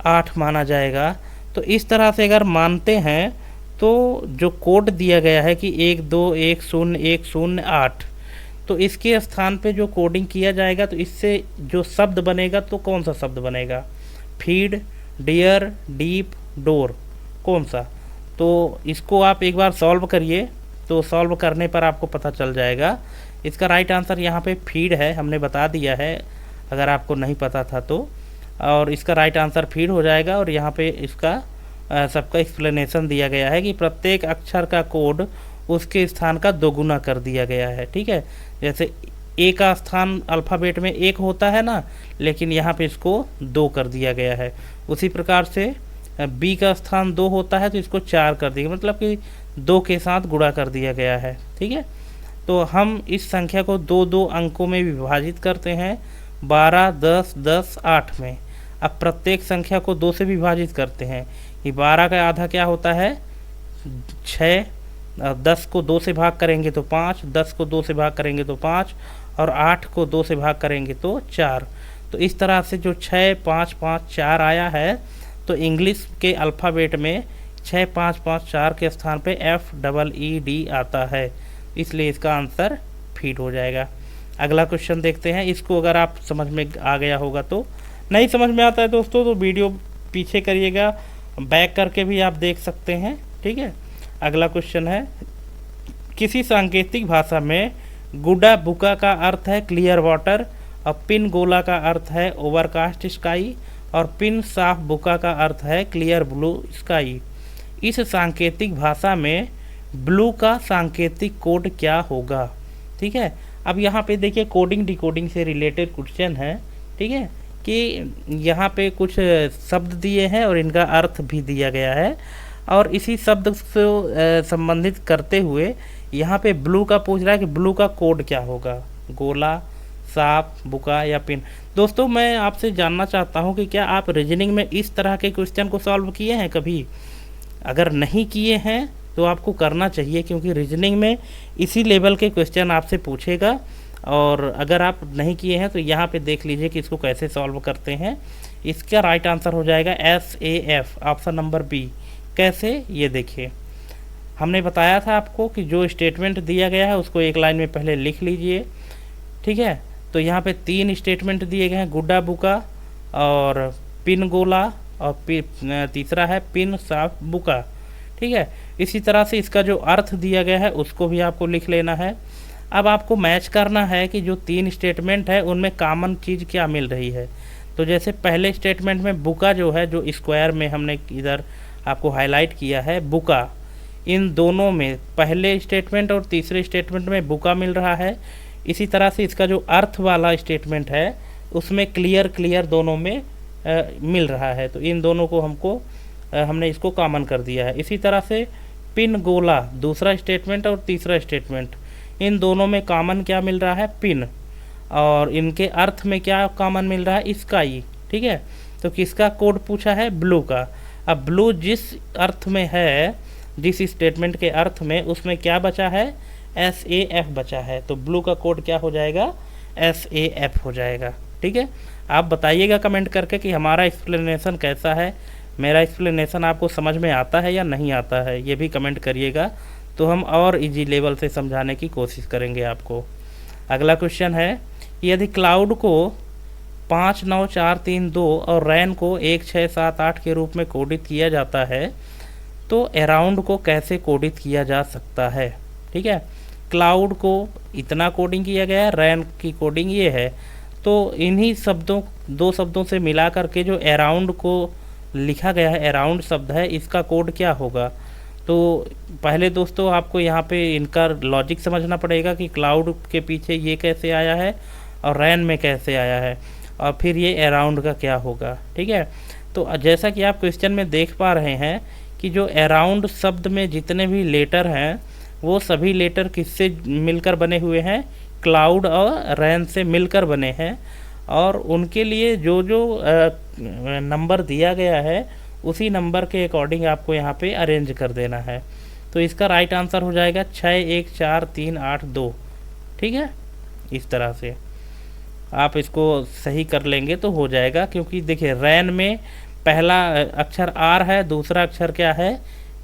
8 माना जाएगा। तो इस तरह से अगर मानते हैं तो जो कोड दिया गया है कि 1 2 1 0 1 0 8, तो इसके स्थान पे जो कोडिंग किया जाएगा तो इससे जो शब्द बनेगा तो कौन सा शब्द बनेगा, फीड, डियर, डीप, डोर, कौन सा। तो इसको आप एक बार सॉल्व करिए, तो सॉल्व करने पर आपको पता चल जाएगा। इसका राइट आंसर यहाँ पे फीड है, हमने बता दिया है अगर आपको नहीं पता था तो, और इसका राइट आंसर फीड हो जाएगा। और यहाँ पे इसका सबका एक्सप्लेनेशन दिया गया है कि प्रत्येक अक्षर का कोड उसके स्थान का दोगुना कर दिया गया है, ठीक है। जैसे ए का स्थान अल्फ़ाबेट में 1 होता है ना, लेकिन यहाँ पे इसको 2 कर दिया गया है। उसी प्रकार से बी का स्थान 2 होता है तो इसको 4 कर दिया, मतलब कि 2 के साथ गुणा कर दिया गया है, ठीक है। तो हम इस संख्या को 2-2 अंकों में विभाजित करते हैं, 12, 10, 10, 8 में। अब प्रत्येक संख्या को 2 से विभाजित करते हैं, कि 12 का आधा क्या होता है, 6, 10 को 2 से भाग करेंगे तो 5, 10 को 2 से भाग करेंगे तो 5, और 8 को 2 से भाग करेंगे तो 4। तो इस तरह से जो 6, 5, 5, 4 आया है, तो इंग्लिश के अल्फ़ाबेट में 6, 5, 5, 4 के स्थान पे FEED आता है, इसलिए इसका आंसर फीड हो जाएगा। अगला क्वेश्चन देखते हैं, इसको अगर आप समझ में आ गया होगा तो, नहीं समझ में आता है दोस्तों तो वीडियो पीछे करिएगा, बैक करके भी आप देख सकते हैं, ठीक है। अगला क्वेश्चन है, किसी सांकेतिक भाषा में गुडा बुका का अर्थ है क्लियर वाटर, और पिन गोला का अर्थ है ओवरकास्ट स्काई, और पिन साफ बुका का अर्थ है क्लियर ब्लू स्काई। इस सांकेतिक भाषा में ब्लू का सांकेतिक कोड क्या होगा, ठीक है। अब यहाँ पे देखिए कोडिंग डिकोडिंग से रिलेटेड क्वेश्चन है, ठीक है, कि यहाँ पे कुछ शब्द दिए हैं और इनका अर्थ भी दिया गया है, और इसी शब्द से संबंधित करते हुए यहाँ पे ब्लू का पूछ रहा है कि ब्लू का कोड क्या होगा, गोला, सांप, बुका या पिन। दोस्तों मैं आपसे जानना चाहता हूँ कि क्या आप रीजनिंग में इस तरह के क्वेश्चन को सॉल्व किए हैं कभी। अगर नहीं किए हैं तो आपको करना चाहिए, क्योंकि रीजनिंग में इसी लेवल के क्वेश्चन आपसे पूछेगा। और अगर आप नहीं किए हैं तो यहाँ पे देख लीजिए कि इसको कैसे सॉल्व करते हैं। इसका राइट आंसर हो जाएगा SAF, ऑप्शन नंबर बी। कैसे, ये देखिए, हमने बताया था आपको कि जो स्टेटमेंट दिया गया है उसको एक लाइन में पहले लिख लीजिए, ठीक है। तो यहाँ पे 3 स्टेटमेंट दिए गए हैं, गुड्डा बुका और पिन गोला और तीसरा है पिन साफ बुका, ठीक है। इसी तरह से इसका जो अर्थ दिया गया है उसको भी आपको लिख लेना है। अब आपको मैच करना है कि जो 3 स्टेटमेंट है उनमें कॉमन चीज़ क्या मिल रही है। तो जैसे पहले स्टेटमेंट में बुका जो है, जो स्क्वायर में हमने इधर आपको हाईलाइट किया है बुका, इन दोनों में पहले स्टेटमेंट और तीसरे स्टेटमेंट में बुका मिल रहा है। इसी तरह से इसका जो अर्थ वाला स्टेटमेंट है उसमें क्लियर दोनों में मिल रहा है। तो इन दोनों को हमने इसको कॉमन कर दिया है। इसी तरह से पिन गोला, दूसरा स्टेटमेंट और तीसरा स्टेटमेंट, इन दोनों में कॉमन क्या मिल रहा है, पिन, और इनके अर्थ में क्या कॉमन मिल रहा है, स्काई, ठीक है। तो किसका कोड पूछा है, ब्लू का। अब ब्लू जिस अर्थ में है, जिस स्टेटमेंट के अर्थ में, उसमें क्या बचा है, SAF बचा है। तो ब्लू का कोड क्या हो जाएगा, SAF हो जाएगा, ठीक है। आप बताइएगा कमेंट करके कि हमारा एक्सप्लेनेशन कैसा है, मेरा एक्सप्लेनेशन आपको समझ में आता है या नहीं आता है, ये भी कमेंट करिएगा, तो हम और इजी लेवल से समझाने की कोशिश करेंगे आपको। अगला क्वेश्चन है, यदि क्लाउड को 5 9 4 3 2 और रैन को 1 6 7 8 के रूप में कोडित किया जाता है तो अराउंड को कैसे कोडित किया जा सकता है, ठीक है। क्लाउड को इतना कोडिंग किया गया है, रैन की कोडिंग ये है। तो इन्हीं शब्दों, 2 शब्दों से मिला करके जो अराउंड को लिखा गया है, अराउंड शब्द है, इसका कोड क्या होगा। तो पहले दोस्तों आपको यहाँ पे इनका लॉजिक समझना पड़ेगा कि क्लाउड के पीछे ये कैसे आया है और रैन में कैसे आया है, और फिर ये अराउंड का क्या होगा, ठीक है। तो जैसा कि आप क्वेश्चन में देख पा रहे हैं कि जो अराउंड शब्द में जितने भी लेटर हैं वो सभी लेटर किससे मिलकर बने हुए हैं, क्लाउड और रैन से मिलकर बने हैं, और उनके लिए जो जो नंबर दिया गया है उसी नंबर के अकॉर्डिंग आपको यहाँ पे अरेंज कर देना है। तो इसका राइट आंसर हो जाएगा 6 1 4 3 8 2, ठीक है। इस तरह से आप इसको सही कर लेंगे तो हो जाएगा, क्योंकि देखिए रैन में पहला अक्षर R है, दूसरा अक्षर क्या है,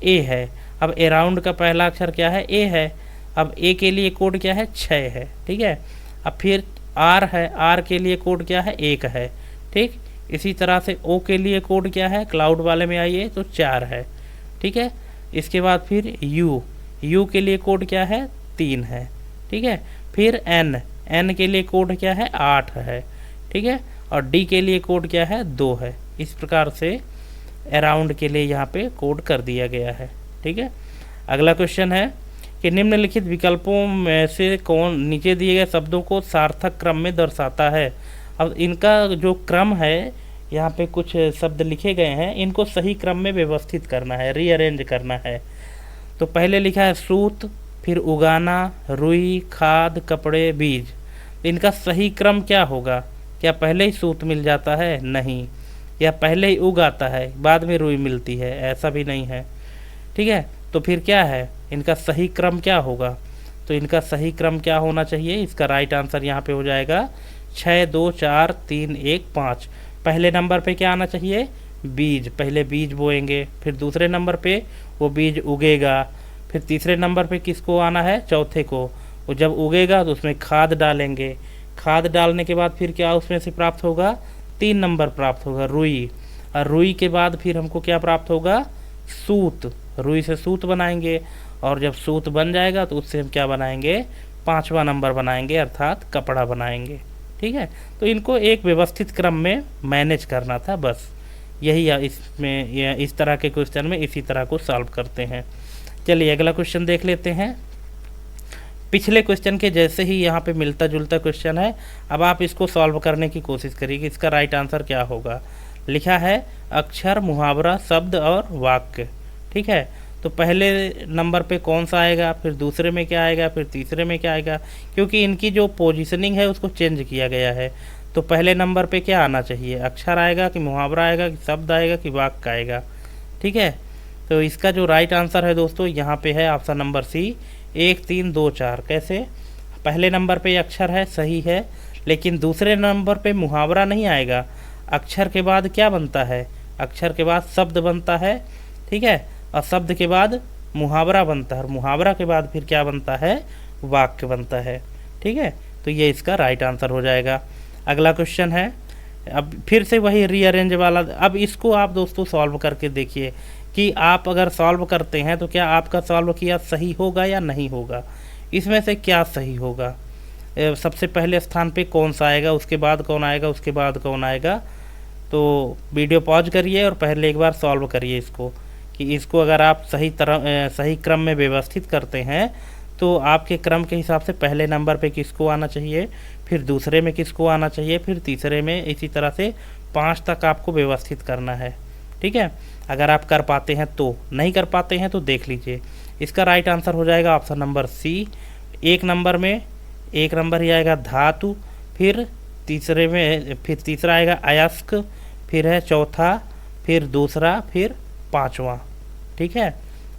A है। अब अराउंड का पहला अक्षर क्या है, A है। अब A के लिए कोड क्या है, 6 है, ठीक है। अब फिर R है, R के लिए कोड क्या है, 1 है, ठीक। इसी तरह से O के लिए कोड क्या है, क्लाउड वाले में आइए तो 4 है, ठीक है। इसके बाद फिर U के लिए कोड क्या है, 3 है, ठीक है। फिर N के लिए कोड क्या है, 8 है, ठीक है। और D के लिए कोड क्या है, 2 है। इस प्रकार से अराउंड के लिए यहाँ पे कोड कर दिया गया है, ठीक है। अगला क्वेश्चन है कि निम्नलिखित विकल्पों में से कौन नीचे दिए गए शब्दों को सार्थक क्रम में दर्शाता है। अब इनका जो क्रम है, यहाँ पे कुछ शब्द लिखे गए हैं, इनको सही क्रम में व्यवस्थित करना है, रीअरेंज करना है। तो पहले लिखा है सूत, फिर उगाना, रुई, खाद, कपड़े, बीज। इनका सही क्रम क्या होगा, क्या पहले ही सूत मिल जाता है, नहीं, या पहले ही उग आता है बाद में रुई मिलती है, ऐसा भी नहीं है, ठीक है। तो फिर क्या है, इनका सही क्रम क्या होगा। तो इनका सही क्रम क्या होना चाहिए, इसका राइट आंसर यहाँ पे हो जाएगा 6 2 4 3 1 5। पहले नंबर पे क्या आना चाहिए, बीज, पहले बीज बोएंगे, फिर दूसरे नंबर पे वो बीज उगेगा, फिर तीसरे नंबर पे किसको आना है, चौथे को। वो जब उगेगा तो उसमें खाद डालेंगे, खाद डालने के बाद फिर क्या उसमें से प्राप्त होगा, 3 नंबर प्राप्त होगा, रुई। और रुई के बाद फिर हमको क्या प्राप्त होगा, सूत। रुई से सूत बनाएंगे, और जब सूत बन जाएगा तो उससे हम क्या बनाएंगे, 5वां नंबर बनाएंगे, अर्थात कपड़ा बनाएंगे, ठीक है। तो इनको एक व्यवस्थित क्रम में मैनेज करना था, बस यही इसमें इस तरह के क्वेश्चन में इसी तरह को सॉल्व करते हैं। चलिए अगला क्वेश्चन देख लेते हैं। पिछले क्वेश्चन के जैसे ही यहाँ पे मिलता जुलता क्वेश्चन है। अब आप इसको सॉल्व करने की कोशिश करिए कि इसका राइट आंसर क्या होगा। लिखा है अक्षर, मुहावरा, शब्द और वाक्य, ठीक है। तो पहले नंबर पे कौन सा आएगा, फिर दूसरे में क्या आएगा, फिर तीसरे में क्या आएगा, क्योंकि इनकी जो पोजीशनिंग है उसको चेंज किया गया है। तो पहले नंबर पे क्या आना चाहिए, अक्षर आएगा कि मुहावरा आएगा कि शब्द आएगा कि वाक्य आएगा, ठीक है। तो इसका जो राइट आंसर है दोस्तों यहाँ पे है ऑप्शन नंबर सी, 1 3 2 4। कैसे, पहले नंबर पे अक्षर है, सही है, लेकिन दूसरे नंबर पे मुहावरा नहीं आएगा। अक्षर के बाद क्या बनता है, अक्षर के बाद शब्द बनता है, ठीक है, और शब्द के बाद मुहावरा बनता है, और मुहावरा के बाद फिर क्या बनता है, वाक्य बनता है, ठीक है। तो ये इसका राइट आंसर हो जाएगा। अगला क्वेश्चन है, अब फिर से वही रीअरेंज वाला। अब इसको आप दोस्तों सॉल्व करके देखिए कि आप अगर सॉल्व करते हैं तो क्या आपका सॉल्व किया सही होगा या नहीं होगा। इसमें से क्या सही होगा, सबसे पहले स्थान पे कौन सा आएगा, उसके बाद कौन आएगा, उसके बाद कौन आएगा। तो वीडियो पॉज करिए और पहले एक बार सॉल्व करिए इसको, कि इसको अगर आप सही क्रम में व्यवस्थित करते हैं तो आपके क्रम के हिसाब से पहले नंबर पे किसको आना चाहिए, फिर दूसरे में किसको आना चाहिए, फिर तीसरे में, इसी तरह से 5 तक आपको व्यवस्थित करना है, ठीक है। अगर आप कर पाते हैं तो, नहीं कर पाते हैं तो देख लीजिए। इसका राइट आंसर हो जाएगा ऑप्शन नंबर सी। एक नंबर ही आएगा धातु, फिर तीसरा आएगा अयस्क, फिर है चौथा, फिर दूसरा, फिर पांचवा, ठीक है।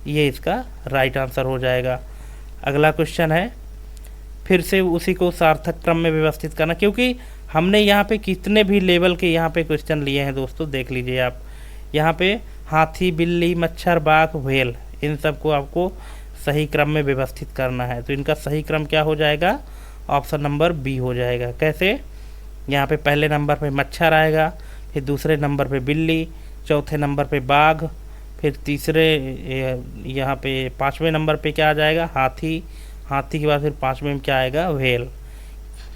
ये इसका राइट आंसर हो जाएगा। अगला क्वेश्चन है, फिर से उसी को सार्थक क्रम में व्यवस्थित करना, क्योंकि हमने यहाँ पे कितने भी लेवल के यहाँ पे क्वेश्चन लिए हैं दोस्तों, देख लीजिए आप। यहाँ पे हाथी, बिल्ली, मच्छर, बाघ, व्हेल, इन सबको आपको सही क्रम में व्यवस्थित करना है। तो इनका सही क्रम क्या हो जाएगा, ऑप्शन नंबर बी हो जाएगा। कैसे, यहाँ पे पहले नंबर पे मच्छर आएगा, फिर दूसरे नंबर पे बिल्ली, चौथे नंबर पे बाघ, फिर यहाँ पे 5वें नंबर पे क्या आ जाएगा, हाथी के बाद फिर 5वें में क्या आएगा, व्हेल,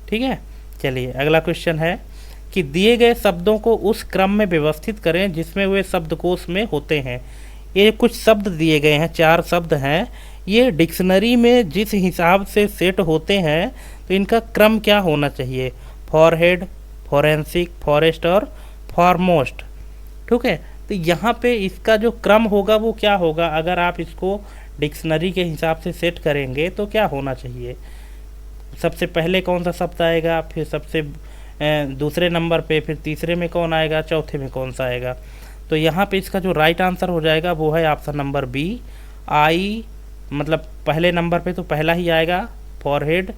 ठीक है। चलिए अगला क्वेश्चन है कि दिए गए शब्दों को उस क्रम में व्यवस्थित करें जिसमें वे शब्दकोश में होते हैं। ये कुछ शब्द दिए गए हैं, 4 शब्द हैं। ये डिक्शनरी में जिस हिसाब से सेट होते हैं तो इनका क्रम क्या होना चाहिए, फॉरहेड, फॉरेंसिक, फॉरेस्ट और फॉरमोस्ट, ठीक है। तो यहाँ पे इसका जो क्रम होगा वो क्या होगा, अगर आप इसको डिक्शनरी के हिसाब से सेट करेंगे तो क्या होना चाहिए, सबसे पहले कौन सा शब्द आएगा, फिर सबसे दूसरे नंबर पे, फिर तीसरे में कौन आएगा, चौथे में कौन सा आएगा। तो यहाँ पे इसका जो राइट आंसर हो जाएगा वो है ऑप्शन नंबर बी, आई, मतलब पहले नंबर पे तो पहला ही आएगा फॉरहेड,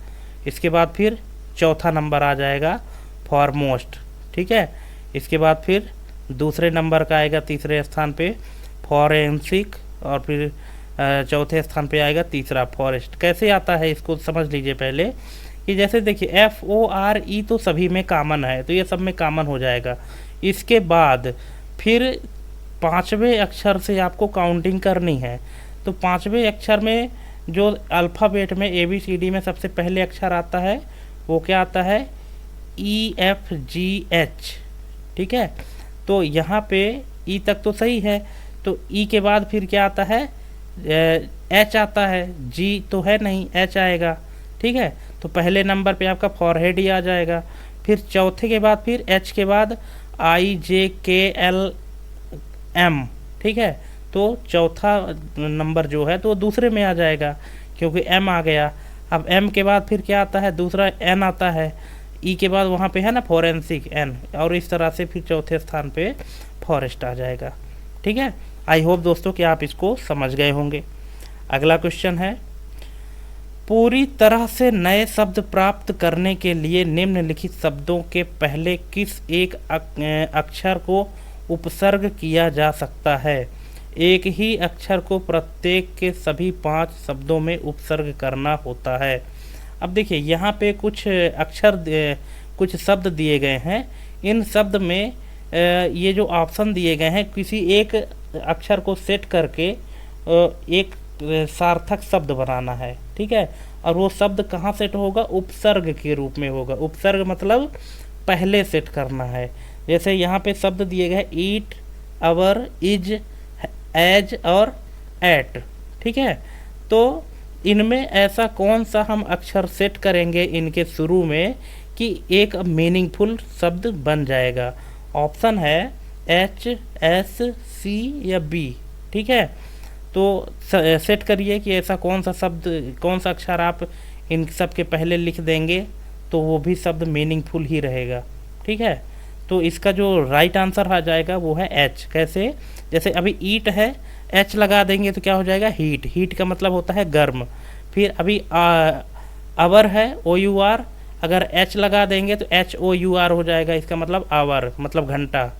इसके बाद फिर चौथा नंबर आ जाएगा फॉरमोस्ट, ठीक है। इसके बाद फिर दूसरे नंबर का आएगा तीसरे स्थान पे फॉरेंसिक, और फिर चौथे स्थान पे आएगा तीसरा फॉरेस्ट। कैसे आता है इसको समझ लीजिए पहले, कि जैसे देखिए FORE तो सभी में कॉमन है, तो ये सब में कॉमन हो जाएगा। इसके बाद फिर 5वें अक्षर से आपको काउंटिंग करनी है। तो 5वें अक्षर में जो अल्फ़ाबेट में ABCD में सबसे पहले अक्षर आता है वो क्या आता है, EFGH, ठीक है। तो यहाँ पे ई तक तो सही है, तो ई के बाद फिर क्या आता है, एच आता है, जी तो है नहीं, एच आएगा, ठीक है। तो पहले नंबर पे आपका फॉरहेड ही आ जाएगा, फिर चौथे के बाद फिर एच के बाद IJKLM, ठीक है। तो चौथा नंबर जो है तो दूसरे में आ जाएगा क्योंकि एम आ गया। अब एम के बाद फिर क्या आता है, दूसरा एन आता है, ई के बाद वहाँ पे है ना फॉरेंसिक एन, और इस तरह से फिर चौथे स्थान पे फॉरेस्ट आ जाएगा, ठीक है। आई होप दोस्तों कि आप इसको समझ गए होंगे। अगला क्वेश्चन है, पूरी तरह से नए शब्द प्राप्त करने के लिए निम्नलिखित शब्दों के पहले किस एक अक्षर को उपसर्ग किया जा सकता है। एक ही अक्षर को प्रत्येक के सभी 5 शब्दों में उपसर्ग करना होता है। अब देखिए यहाँ पे कुछ शब्द दिए गए हैं, इन शब्द में ये जो ऑप्शन दिए गए हैं किसी एक अक्षर को सेट करके एक सार्थक शब्द बनाना है, ठीक है। और वो शब्द कहाँ सेट होगा, उपसर्ग के रूप में होगा। उपसर्ग मतलब पहले सेट करना है। जैसे यहाँ पे शब्द दिए गए ईट, अवर, इज, एज और एट, ठीक है। तो इनमें ऐसा कौन सा हम अक्षर सेट करेंगे इनके शुरू में कि एक मीनिंगफुल शब्द बन जाएगा। ऑप्शन है एच, एस, सी या बी, ठीक है। तो सेट करिए कि ऐसा कौन सा शब्द, कौन सा अक्षर आप इन सब के पहले लिख देंगे तो वो भी शब्द मीनिंगफुल ही रहेगा, ठीक है। तो इसका जो राइट आंसर आ जाएगा वो है एच। कैसे, जैसे अभी ईट है, एच लगा देंगे तो क्या हो जाएगा, हीट। हीट का मतलब होता है गर्म। फिर अभी अवर है, OUR, अगर एच लगा देंगे तो HOUR हो जाएगा, इसका मतलब आवर मतलब घंटा।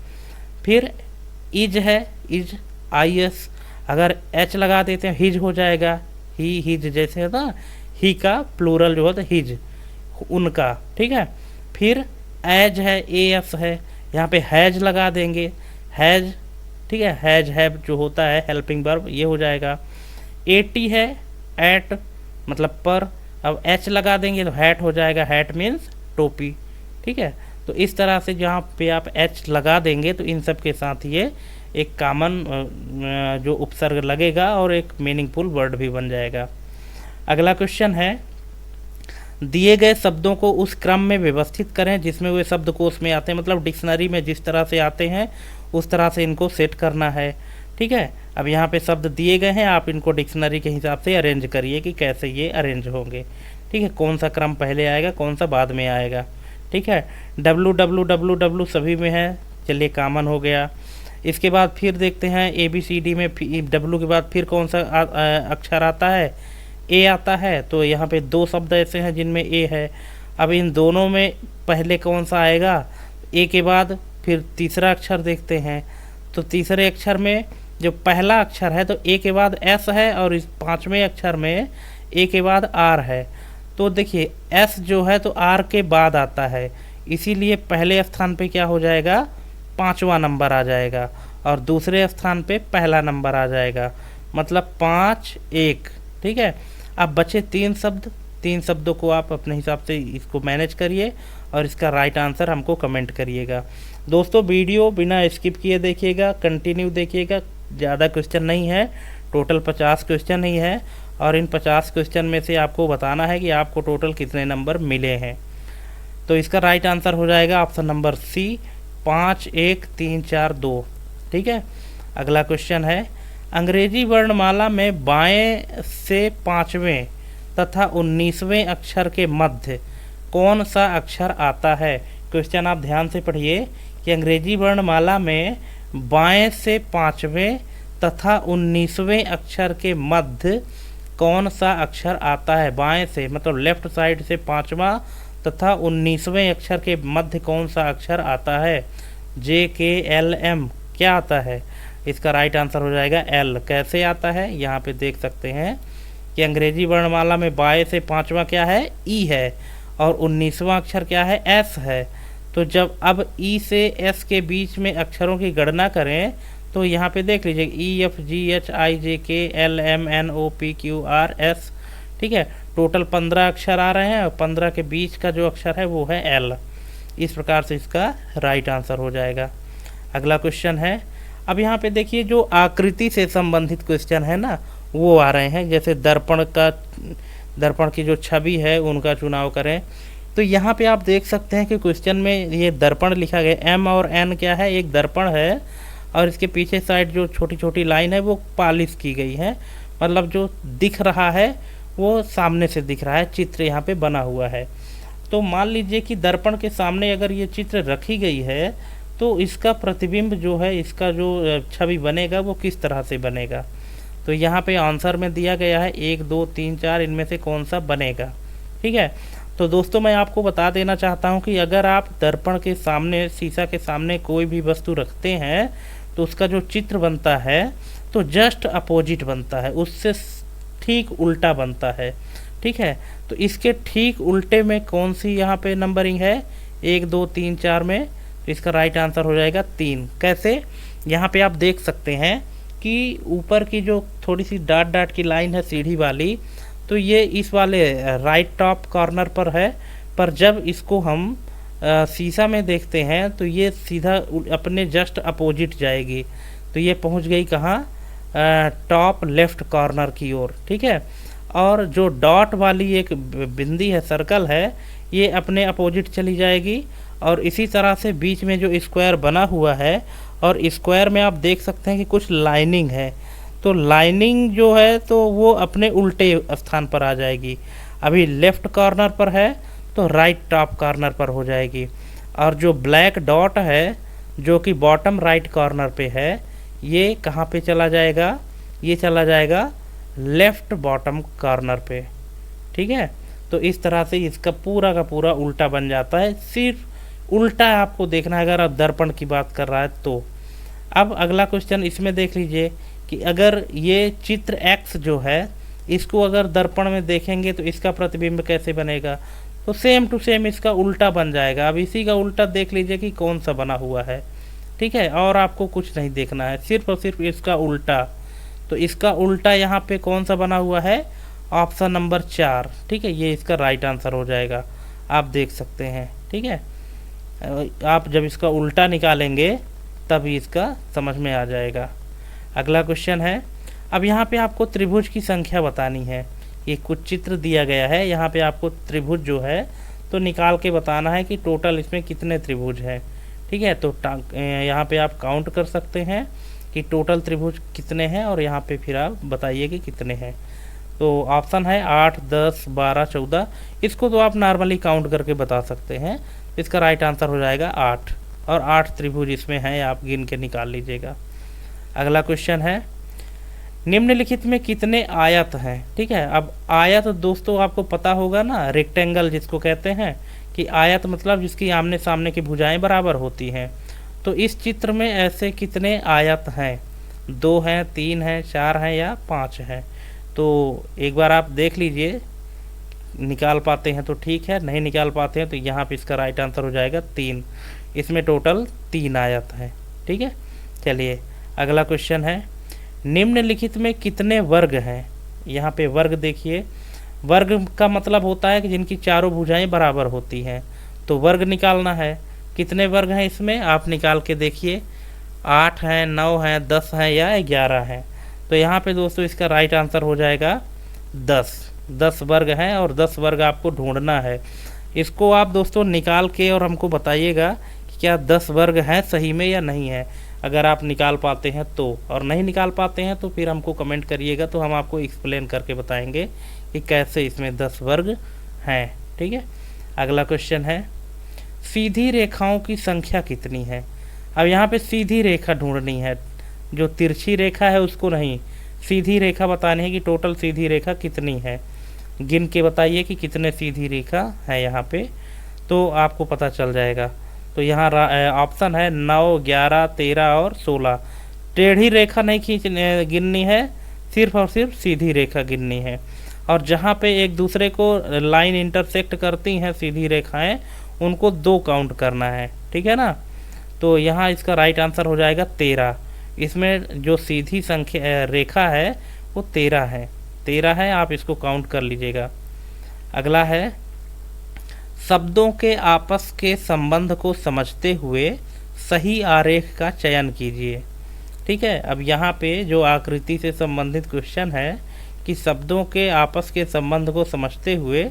फिर इज है, इज IS, अगर एच लगा देते हैं हिज हो जाएगा, ही हिज, जैसे ना ही का प्लूरल जो होता है हिज, उनका, ठीक है। फिर एज है, AS है, यहाँ पे हैज लगा देंगे, हैज, ठीक है, हैज हैव जो होता है हेल्पिंग वर्ब, ये हो जाएगा। 80 है, एट मतलब पर, अब एच लगा देंगे तो हैट हो जाएगा, हैट मीन्स टोपी, ठीक है। तो इस तरह से जहाँ पे आप एच लगा देंगे तो इन सब के साथ ये एक कॉमन जो उपसर्ग लगेगा और एक मीनिंगफुल वर्ड भी बन जाएगा। अगला क्वेश्चन है, दिए गए शब्दों को उस क्रम में व्यवस्थित करें जिसमें वे शब्दकोश में आते हैं, मतलब डिक्शनरी में जिस तरह से आते हैं उस तरह से इनको सेट करना है, ठीक है। अब यहाँ पे शब्द दिए गए हैं, आप इनको डिक्शनरी के हिसाब से अरेंज करिए कि कैसे ये अरेंज होंगे, ठीक है, कौन सा क्रम पहले आएगा कौन सा बाद में आएगा, ठीक है। WWWW सभी में है, चलिए कॉमन हो गया। इसके बाद फिर देखते हैं ABCD में W के बाद फिर कौन सा अक्षर आता है, A आता है। तो यहाँ पे दो शब्द ऐसे हैं जिनमें A है। अब इन दोनों में पहले कौन सा आएगा, A के बाद फिर तीसरा अक्षर देखते हैं। तो तीसरे अक्षर में जो पहला अक्षर है तो A के बाद S है और इस पांचवें अक्षर में A के बाद R है। तो देखिए S जो है तो R के बाद आता है, इसीलिए पहले स्थान पे क्या हो जाएगा, 5वां नंबर आ जाएगा और दूसरे स्थान पे पहला नंबर आ जाएगा, मतलब 5 1, ठीक है। अब बचे 3 शब्द, 3 शब्दों को आप अपने हिसाब से इसको मैनेज करिए और इसका राइट आंसर हमको कमेंट करिएगा। दोस्तों वीडियो बिना स्किप किए देखिएगा, कंटिन्यू देखिएगा, ज़्यादा क्वेश्चन नहीं है, टोटल 50 क्वेश्चन ही है और इन 50 क्वेश्चन में से आपको बताना है कि आपको टोटल कितने नंबर मिले हैं। तो इसका राइट आंसर हो जाएगा ऑप्शन नंबर C, 5 1 3 4 2, ठीक है। अगला क्वेश्चन है, अंग्रेजी वर्णमाला में बाएं से 5वें तथा 19वें अक्षर के मध्य कौन सा अक्षर आता है। क्वेश्चन आप ध्यान से पढ़िए कि अंग्रेजी वर्णमाला में बाएं से 5वें तथा 19वें अक्षर के मध्य कौन सा अक्षर आता है। बाएं से मतलब लेफ्ट साइड से 5वां तथा 19वें अक्षर के मध्य कौन सा अक्षर आता है। JKLM क्या आता है, इसका राइट आंसर हो जाएगा L। कैसे आता है, यहाँ पे देख सकते हैं कि अंग्रेजी वर्णमाला में बाएं से 5वां क्या है, E है और 19वां अक्षर क्या है, S है। तो जब अब E से S के बीच में अक्षरों की गणना करें तो यहाँ पे देख लीजिए EFGHIJKLMNOPQRS, ठीक है, टोटल 15 अक्षर आ रहे हैं और 15 के बीच का जो अक्षर है वो है L। इस प्रकार से इसका राइट आंसर हो जाएगा। अगला क्वेश्चन है, अब यहाँ पे देखिए जो आकृति से संबंधित क्वेश्चन है ना वो आ रहे हैं, जैसे दर्पण की जो छवि है उनका चुनाव करें। तो यहाँ पे आप देख सकते हैं कि क्वेश्चन में ये दर्पण लिखा गया, M और N क्या है, एक दर्पण है और इसके पीछे साइड जो छोटी छोटी लाइन है वो पॉलिश की गई है, मतलब जो दिख रहा है वो सामने से दिख रहा है, चित्र यहाँ पे बना हुआ है। तो मान लीजिए कि दर्पण के सामने अगर ये चित्र रखी गई है तो इसका प्रतिबिंब जो है, इसका जो छवि बनेगा वो किस तरह से बनेगा। तो यहाँ पे आंसर में दिया गया है 1 2 3 4, इनमें से कौन सा बनेगा, ठीक है। तो दोस्तों मैं आपको बता देना चाहता हूँ कि अगर आप दर्पण के सामने, शीशा के सामने कोई भी वस्तु रखते हैं तो उसका जो चित्र बनता है तो जस्ट अपोजिट बनता है, उससे ठीक उल्टा बनता है, ठीक है। तो इसके ठीक उल्टे में कौन सी यहाँ पे नंबरिंग है, 1 2 3 4 में, तो इसका राइट आंसर हो जाएगा 3। कैसे, यहाँ पे आप देख सकते हैं कि ऊपर की जो थोड़ी सी डाट डाट की लाइन है सीढ़ी वाली, तो ये इस वाले राइट टॉप कॉर्नर पर है, पर जब इसको हम शीशा में देखते हैं तो ये सीधा अपने जस्ट अपोजिट जाएगी, तो ये पहुंच गई कहाँ, टॉप लेफ्ट कॉर्नर की ओर, ठीक है। और जो डॉट वाली एक बिंदी है, सर्कल है, ये अपने अपोजिट चली जाएगी और इसी तरह से बीच में जो स्क्वायर बना हुआ है और स्क्वायर में आप देख सकते हैं कि कुछ लाइनिंग है, तो लाइनिंग जो है तो वो अपने उल्टे स्थान पर आ जाएगी। अभी लेफ्ट कॉर्नर पर है तो राइट टॉप कॉर्नर पर हो जाएगी, और जो ब्लैक डॉट है जो कि बॉटम राइट कॉर्नर पे है, ये कहाँ पे चला जाएगा, ये चला जाएगा लेफ्ट बॉटम कॉर्नर पे, ठीक है। तो इस तरह से इसका पूरा का पूरा उल्टा बन जाता है। सिर्फ उल्टा आपको देखना है अगर आप दर्पण की बात कर रहा है तो। अब अगला क्वेश्चन इसमें देख लीजिए कि अगर ये चित्र x जो है इसको अगर दर्पण में देखेंगे तो इसका प्रतिबिंब कैसे बनेगा, तो सेम टू सेम इसका उल्टा बन जाएगा। अब इसी का उल्टा देख लीजिए कि कौन सा बना हुआ है, ठीक है, और आपको कुछ नहीं देखना है, सिर्फ और सिर्फ इसका उल्टा। तो इसका उल्टा यहाँ पे कौन सा बना हुआ है, ऑप्शन नंबर 4, ठीक है, ये इसका राइट आंसर हो जाएगा। आप देख सकते हैं, ठीक है, आप जब इसका उल्टा निकालेंगे तभी इसका समझ में आ जाएगा। अगला क्वेश्चन है, अब यहाँ पे आपको त्रिभुज की संख्या बतानी है। ये कुछ चित्र दिया गया है, यहाँ पे आपको त्रिभुज जो है तो निकाल के बताना है कि टोटल इसमें कितने त्रिभुज हैं, ठीक है। तो यहाँ पे आप काउंट कर सकते हैं कि टोटल त्रिभुज कितने हैं और यहाँ पे फिर आप बताइए कि कितने हैं। तो ऑप्शन है 8, 10, 12, 14। इसको तो आप नॉर्मली काउंट करके बता सकते हैं। इसका राइट आंसर हो जाएगा 8, और 8 त्रिभुज इसमें हैं, आप गिन के निकाल लीजिएगा। अगला क्वेश्चन है, निम्नलिखित में कितने आयत हैं, ठीक है। अब आयत दोस्तों आपको पता होगा ना, रेक्टेंगल जिसको कहते हैं, कि आयत मतलब जिसकी आमने सामने की भुजाएं बराबर होती हैं। तो इस चित्र में ऐसे कितने आयत हैं, 2 हैं, 3 हैं, 4 हैं या 5 हैं। तो एक बार आप देख लीजिए, निकाल पाते हैं तो ठीक है, नहीं निकाल पाते हैं तो यहाँ पे इसका राइट आंसर हो जाएगा 3। इसमें टोटल 3 आयत हैं, ठीक है। चलिए अगला क्वेश्चन है, निम्नलिखित में कितने वर्ग हैं। यहाँ पे वर्ग देखिए, वर्ग का मतलब होता है कि जिनकी चारों भुजाएं बराबर होती हैं। तो वर्ग निकालना है, कितने वर्ग हैं इसमें आप निकाल के देखिए, 8 हैं, 9 हैं, 10 हैं या 11 हैं। तो यहाँ पे दोस्तों इसका राइट आंसर हो जाएगा 10 वर्ग हैं, और 10 वर्ग आपको ढूंढना है। इसको आप दोस्तों निकाल के और हमको बताइएगा कि क्या 10 वर्ग हैं सही में या नहीं है। अगर आप निकाल पाते हैं तो, और नहीं निकाल पाते हैं तो फिर हमको कमेंट करिएगा, तो हम आपको एक्सप्लेन करके बताएंगे कि कैसे इसमें 10 वर्ग हैं, ठीक है। अगला क्वेश्चन है, सीधी रेखाओं की संख्या कितनी है। अब यहाँ पे सीधी रेखा ढूंढनी है, जो तिरछी रेखा है उसको नहीं, सीधी रेखा बतानी है कि टोटल सीधी रेखा कितनी है। गिन के बताइए कि कितने सीधी रेखा है यहाँ पे, तो आपको पता चल जाएगा। तो यहाँ ऑप्शन है 9, 11, 13 और 16। टेढ़ी रेखा नहीं गिननी है, सिर्फ और सिर्फ सीधी रेखा गिननी है। और जहाँ पे एक दूसरे को लाइन इंटरसेक्ट करती हैं सीधी रेखाएं, उनको 2 काउंट करना है, ठीक है ना। तो यहाँ इसका राइट आंसर हो जाएगा 13। इसमें जो सीधी संख्या रेखा है वो 13 है, आप इसको काउंट कर लीजिएगा। अगला है, शब्दों के आपस के संबंध को समझते हुए सही आरेख का चयन कीजिए, ठीक है। अब यहाँ पे जो आकृति से संबंधित क्वेश्चन है कि शब्दों के आपस के संबंध को समझते हुए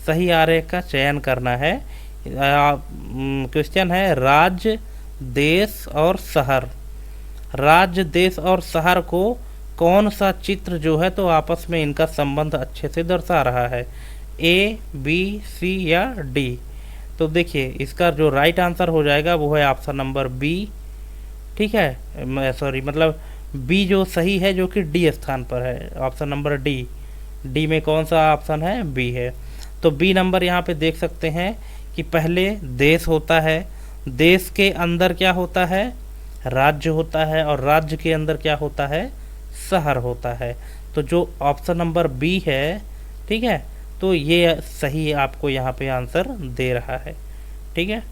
सही आरेख का चयन करना है। क्वेश्चन है, राज्य, देश और शहर। राज्य, देश और शहर को कौन सा चित्र जो है तो आपस में इनका संबंध अच्छे से दर्शा रहा है, A, B, C या D। तो देखिए इसका जो राइट आंसर हो जाएगा वो है ऑप्शन नंबर B, ठीक है, सॉरी मतलब B जो सही है, जो कि D स्थान पर है, ऑप्शन नंबर D में कौन सा ऑप्शन है, B है। तो B नंबर यहाँ पे देख सकते हैं कि पहले देश होता है, देश के अंदर क्या होता है, राज्य होता है, और राज्य के अंदर क्या होता है, शहर होता है। तो जो ऑप्शन नंबर B है, ठीक है, तो ये सही आपको यहाँ पे आंसर दे रहा है, ठीक है।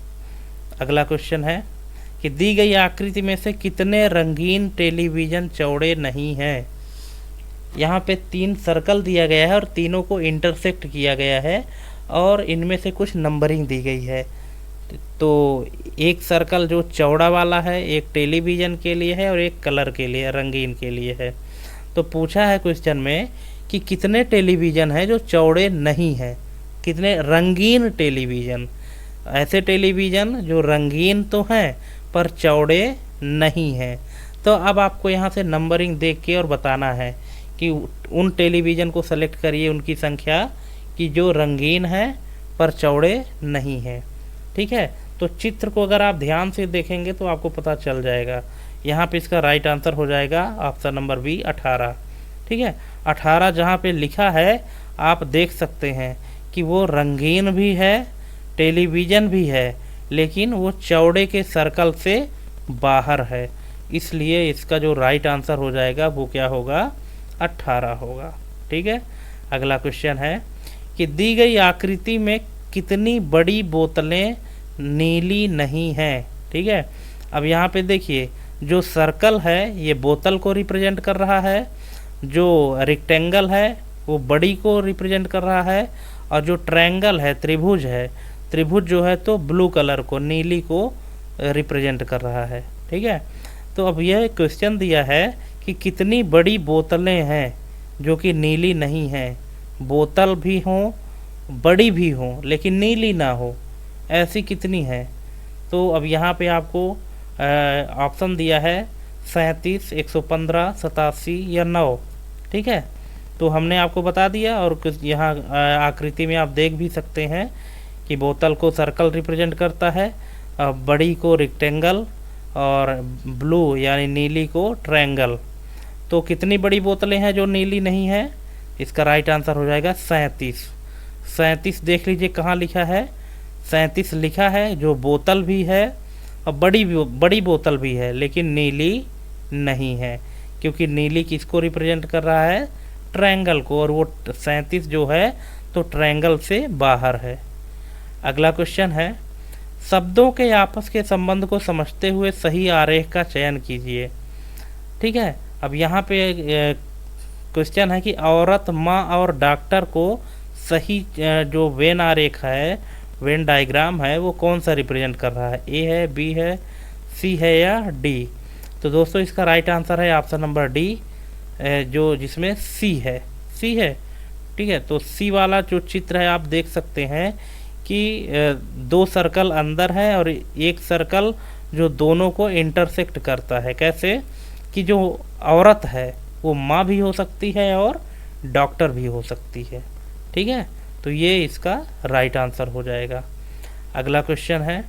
अगला क्वेश्चन है कि दी गई आकृति में से कितने रंगीन टेलीविज़न चौड़े नहीं हैं। यहाँ पे 3 सर्कल दिया गया है और तीनों को इंटरसेक्ट किया गया है, और इनमें से कुछ नंबरिंग दी गई है। तो एक सर्कल जो चौड़ा वाला है, एक टेलीविज़न के लिए है और एक कलर के लिए, रंगीन के लिए है। तो पूछा है क्वेश्चन में कि कितने टेलीविज़न हैं जो चौड़े नहीं हैं, कितने रंगीन टेलीविज़न, ऐसे टेलीविज़न जो रंगीन तो हैं पर चौड़े नहीं हैं। तो अब आपको यहाँ से नंबरिंग देख के और बताना है कि उन टेलीविज़न को सेलेक्ट करिए, उनकी संख्या कि जो रंगीन है पर चौड़े नहीं हैं, ठीक है। तो चित्र को अगर आप ध्यान से देखेंगे तो आपको पता चल जाएगा। यहाँ पे इसका राइट आंसर हो जाएगा ऑप्शन नंबर B, 18, ठीक है। 18 जहाँ पे लिखा है आप देख सकते हैं कि वो रंगीन भी है, टेलीविज़न भी है, लेकिन वो चौड़े के सर्कल से बाहर है। इसलिए इसका जो राइट आंसर हो जाएगा वो क्या होगा, 18 होगा। ठीक है। अगला क्वेश्चन है कि दी गई आकृति में कितनी बड़ी बोतलें नीली नहीं हैं। ठीक है। अब यहाँ पे देखिए, जो सर्कल है ये बोतल को रिप्रेजेंट कर रहा है, जो रेक्टेंगल है वो बड़ी को रिप्रेजेंट कर रहा है, और जो ट्रायंगल है, त्रिभुज है, त्रिभुज जो है तो ब्लू कलर को, नीली को रिप्रेजेंट कर रहा है। ठीक है। तो अब यह क्वेश्चन दिया है कि कितनी बड़ी बोतलें हैं जो कि नीली नहीं हैं। बोतल भी हों, बड़ी भी हों, लेकिन नीली ना हो, ऐसी कितनी हैं। तो अब यहाँ पे आपको ऑप्शन दिया है 37, 115, 87 या 9। ठीक है। तो हमने आपको बता दिया, और कुछ यहाँ आकृति में आप देख भी सकते हैं कि बोतल को सर्कल रिप्रेजेंट करता है, बड़ी को रेक्टेंगल, और ब्लू यानी नीली को ट्रायंगल। तो कितनी बड़ी बोतलें हैं जो नीली नहीं है, इसका राइट आंसर हो जाएगा 37। 37 देख लीजिए कहाँ लिखा है, 37 लिखा है, जो बोतल भी है और बड़ी बोतल भी है, लेकिन नीली नहीं है, क्योंकि नीली किसको रिप्रेजेंट कर रहा है, ट्रायंगल को, और वो 37 जो है तो ट्रायंगल से बाहर है। अगला क्वेश्चन है, शब्दों के आपस के संबंध को समझते हुए सही आरेख का चयन कीजिए। ठीक है। अब यहाँ पे क्वेश्चन है कि औरत, माँ और डॉक्टर को सही जो वेन आरेख है, वेन डायग्राम है, वो कौन सा रिप्रेजेंट कर रहा है, ए है, बी है, सी है या डी। तो दोस्तों इसका राइट आंसर है ऑप्शन नंबर डी, जो जिसमें सी है, सी है। ठीक है। तो सी वाला जो चित्र है आप देख सकते हैं कि 2 सर्कल अंदर है और एक सर्कल जो दोनों को इंटरसेक्ट करता है। कैसे कि जो औरत है वो माँ भी हो सकती है और डॉक्टर भी हो सकती है। ठीक है। तो ये इसका राइट आंसर हो जाएगा। अगला क्वेश्चन है,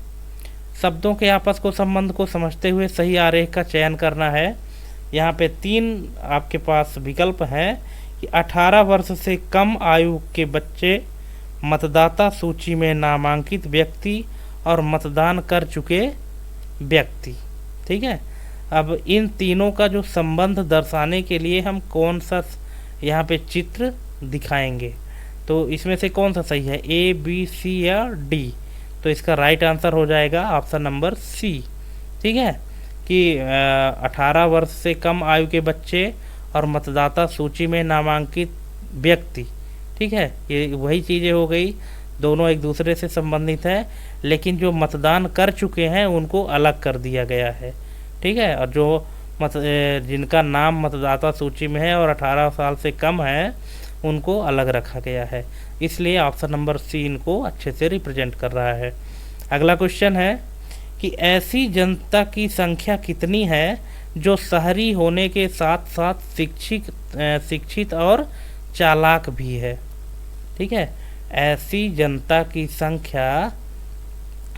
शब्दों के आपस को संबंध को समझते हुए सही आरेख का चयन करना है। यहाँ पे 3 आपके पास विकल्प हैं कि 18 वर्ष से कम आयु के बच्चे, मतदाता सूची में नामांकित व्यक्ति और मतदान कर चुके व्यक्ति। ठीक है। अब इन तीनों का जो संबंध दर्शाने के लिए हम कौन सा यहाँ पे चित्र दिखाएंगे, तो इसमें से कौन सा सही है, ए, बी, सी या डी। तो इसका राइट आंसर हो जाएगा ऑप्शन नंबर सी। ठीक है। कि 18 वर्ष से कम आयु के बच्चे और मतदाता सूची में नामांकित व्यक्ति। ठीक है। ये वही चीज़ें हो गई, दोनों एक दूसरे से संबंधित है, लेकिन जो मतदान कर चुके हैं उनको अलग कर दिया गया है। ठीक है। और जो जिनका नाम मतदाता सूची में है और 18 साल से कम है उनको अलग रखा गया है। इसलिए ऑप्शन नंबर सी इनको अच्छे से रिप्रेजेंट कर रहा है। अगला क्वेश्चन है कि ऐसी जनता की संख्या कितनी है जो शहरी होने के साथ साथ शिक्षित और चालाक भी है। ठीक है। ऐसी जनता की संख्या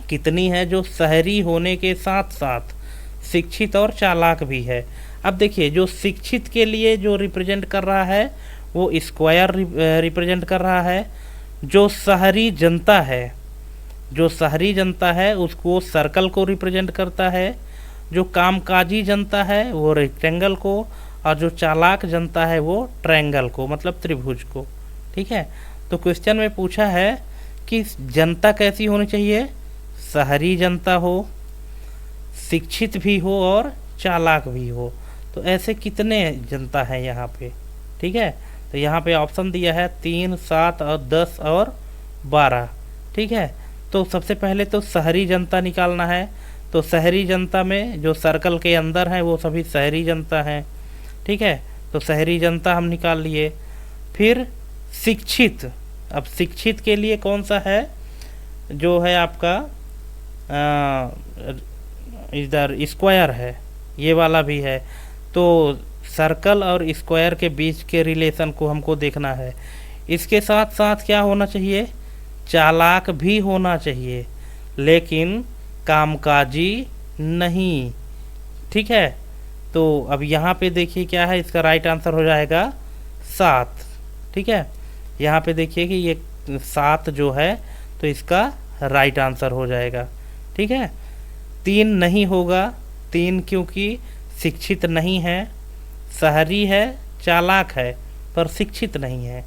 कितनी है जो शहरी होने के साथ साथ शिक्षित और चालाक भी है। अब देखिए, जो शिक्षित के लिए जो रिप्रेजेंट कर रहा है वो स्क्वायर रिप्रेजेंट कर रहा है। जो शहरी जनता है उसको सर्कल को रिप्रेजेंट करता है। जो कामकाजी जनता है वो रेक्टेंगल को, और जो चालाक जनता है वो ट्रायंगल को, मतलब त्रिभुज को। ठीक है। तो क्वेश्चन में पूछा है कि जनता कैसी होनी चाहिए, शहरी जनता हो, शिक्षित भी हो और चालाक भी हो। तो ऐसे कितने जनता है यहाँ पे। ठीक है। तो यहाँ पे ऑप्शन दिया है 3, 7 और 10 और 12। ठीक है। तो सबसे पहले तो शहरी जनता निकालना है। तो शहरी जनता में जो सर्कल के अंदर है वो सभी शहरी जनता हैं। ठीक है। तो शहरी जनता हम निकाल लिए। फिर शिक्षित, अब शिक्षित के लिए कौन सा है, जो है आपका इधर स्क्वायर है, ये वाला भी है। तो सर्कल और स्क्वायर के बीच के रिलेशन को हमको देखना है। इसके साथ साथ क्या होना चाहिए, चालाक भी होना चाहिए, लेकिन कामकाजी नहीं। ठीक है। तो अब यहाँ पे देखिए क्या है, इसका राइट आंसर हो जाएगा 7। ठीक है। यहाँ पे देखिए कि ये 7 जो है तो इसका राइट आंसर हो जाएगा। ठीक है, 3 नहीं होगा, 3 क्योंकि शिक्षित नहीं है, शहरी है, चालाक है पर शिक्षित नहीं है।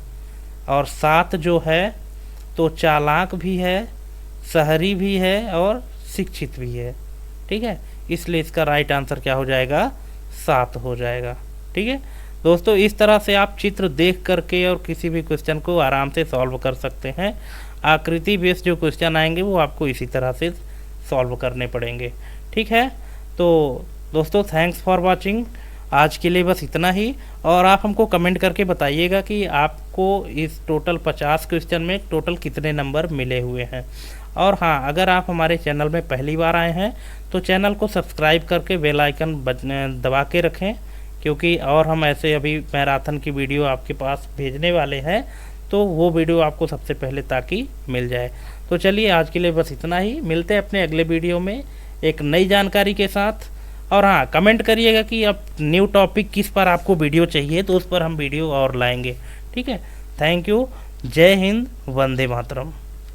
और 7 जो है तो चालाक भी है, शहरी भी है और शिक्षित भी है। ठीक है, इसलिए इसका राइट आंसर क्या हो जाएगा, 7 हो जाएगा। ठीक है दोस्तों, इस तरह से आप चित्र देख करके और किसी भी क्वेश्चन को आराम से सॉल्व कर सकते हैं। आकृति बेस्ड जो क्वेश्चन आएंगे वो आपको इसी तरह से सॉल्व करने पड़ेंगे। ठीक है, तो दोस्तों थैंक्स फॉर वाचिंग। आज के लिए बस इतना ही। और आप हमको कमेंट करके बताइएगा कि आपको इस टोटल 50 क्वेश्चन में टोटल कितने नंबर मिले हुए हैं। और हाँ, अगर आप हमारे चैनल में पहली बार आए हैं तो चैनल को सब्सक्राइब करके बेल आइकन दबा के रखें, क्योंकि और हम ऐसे अभी मैराथन की वीडियो आपके पास भेजने वाले हैं, तो वो वीडियो आपको सबसे पहले ताकि मिल जाए। तो चलिए आज के लिए बस इतना ही। मिलते हैं अपने अगले वीडियो में एक नई जानकारी के साथ। और हाँ, कमेंट करिएगा कि अब न्यू टॉपिक किस पर आपको वीडियो चाहिए, तो उस पर हम वीडियो और लाएंगे। ठीक है, थैंक यू। जय हिंद, वंदे मातरम।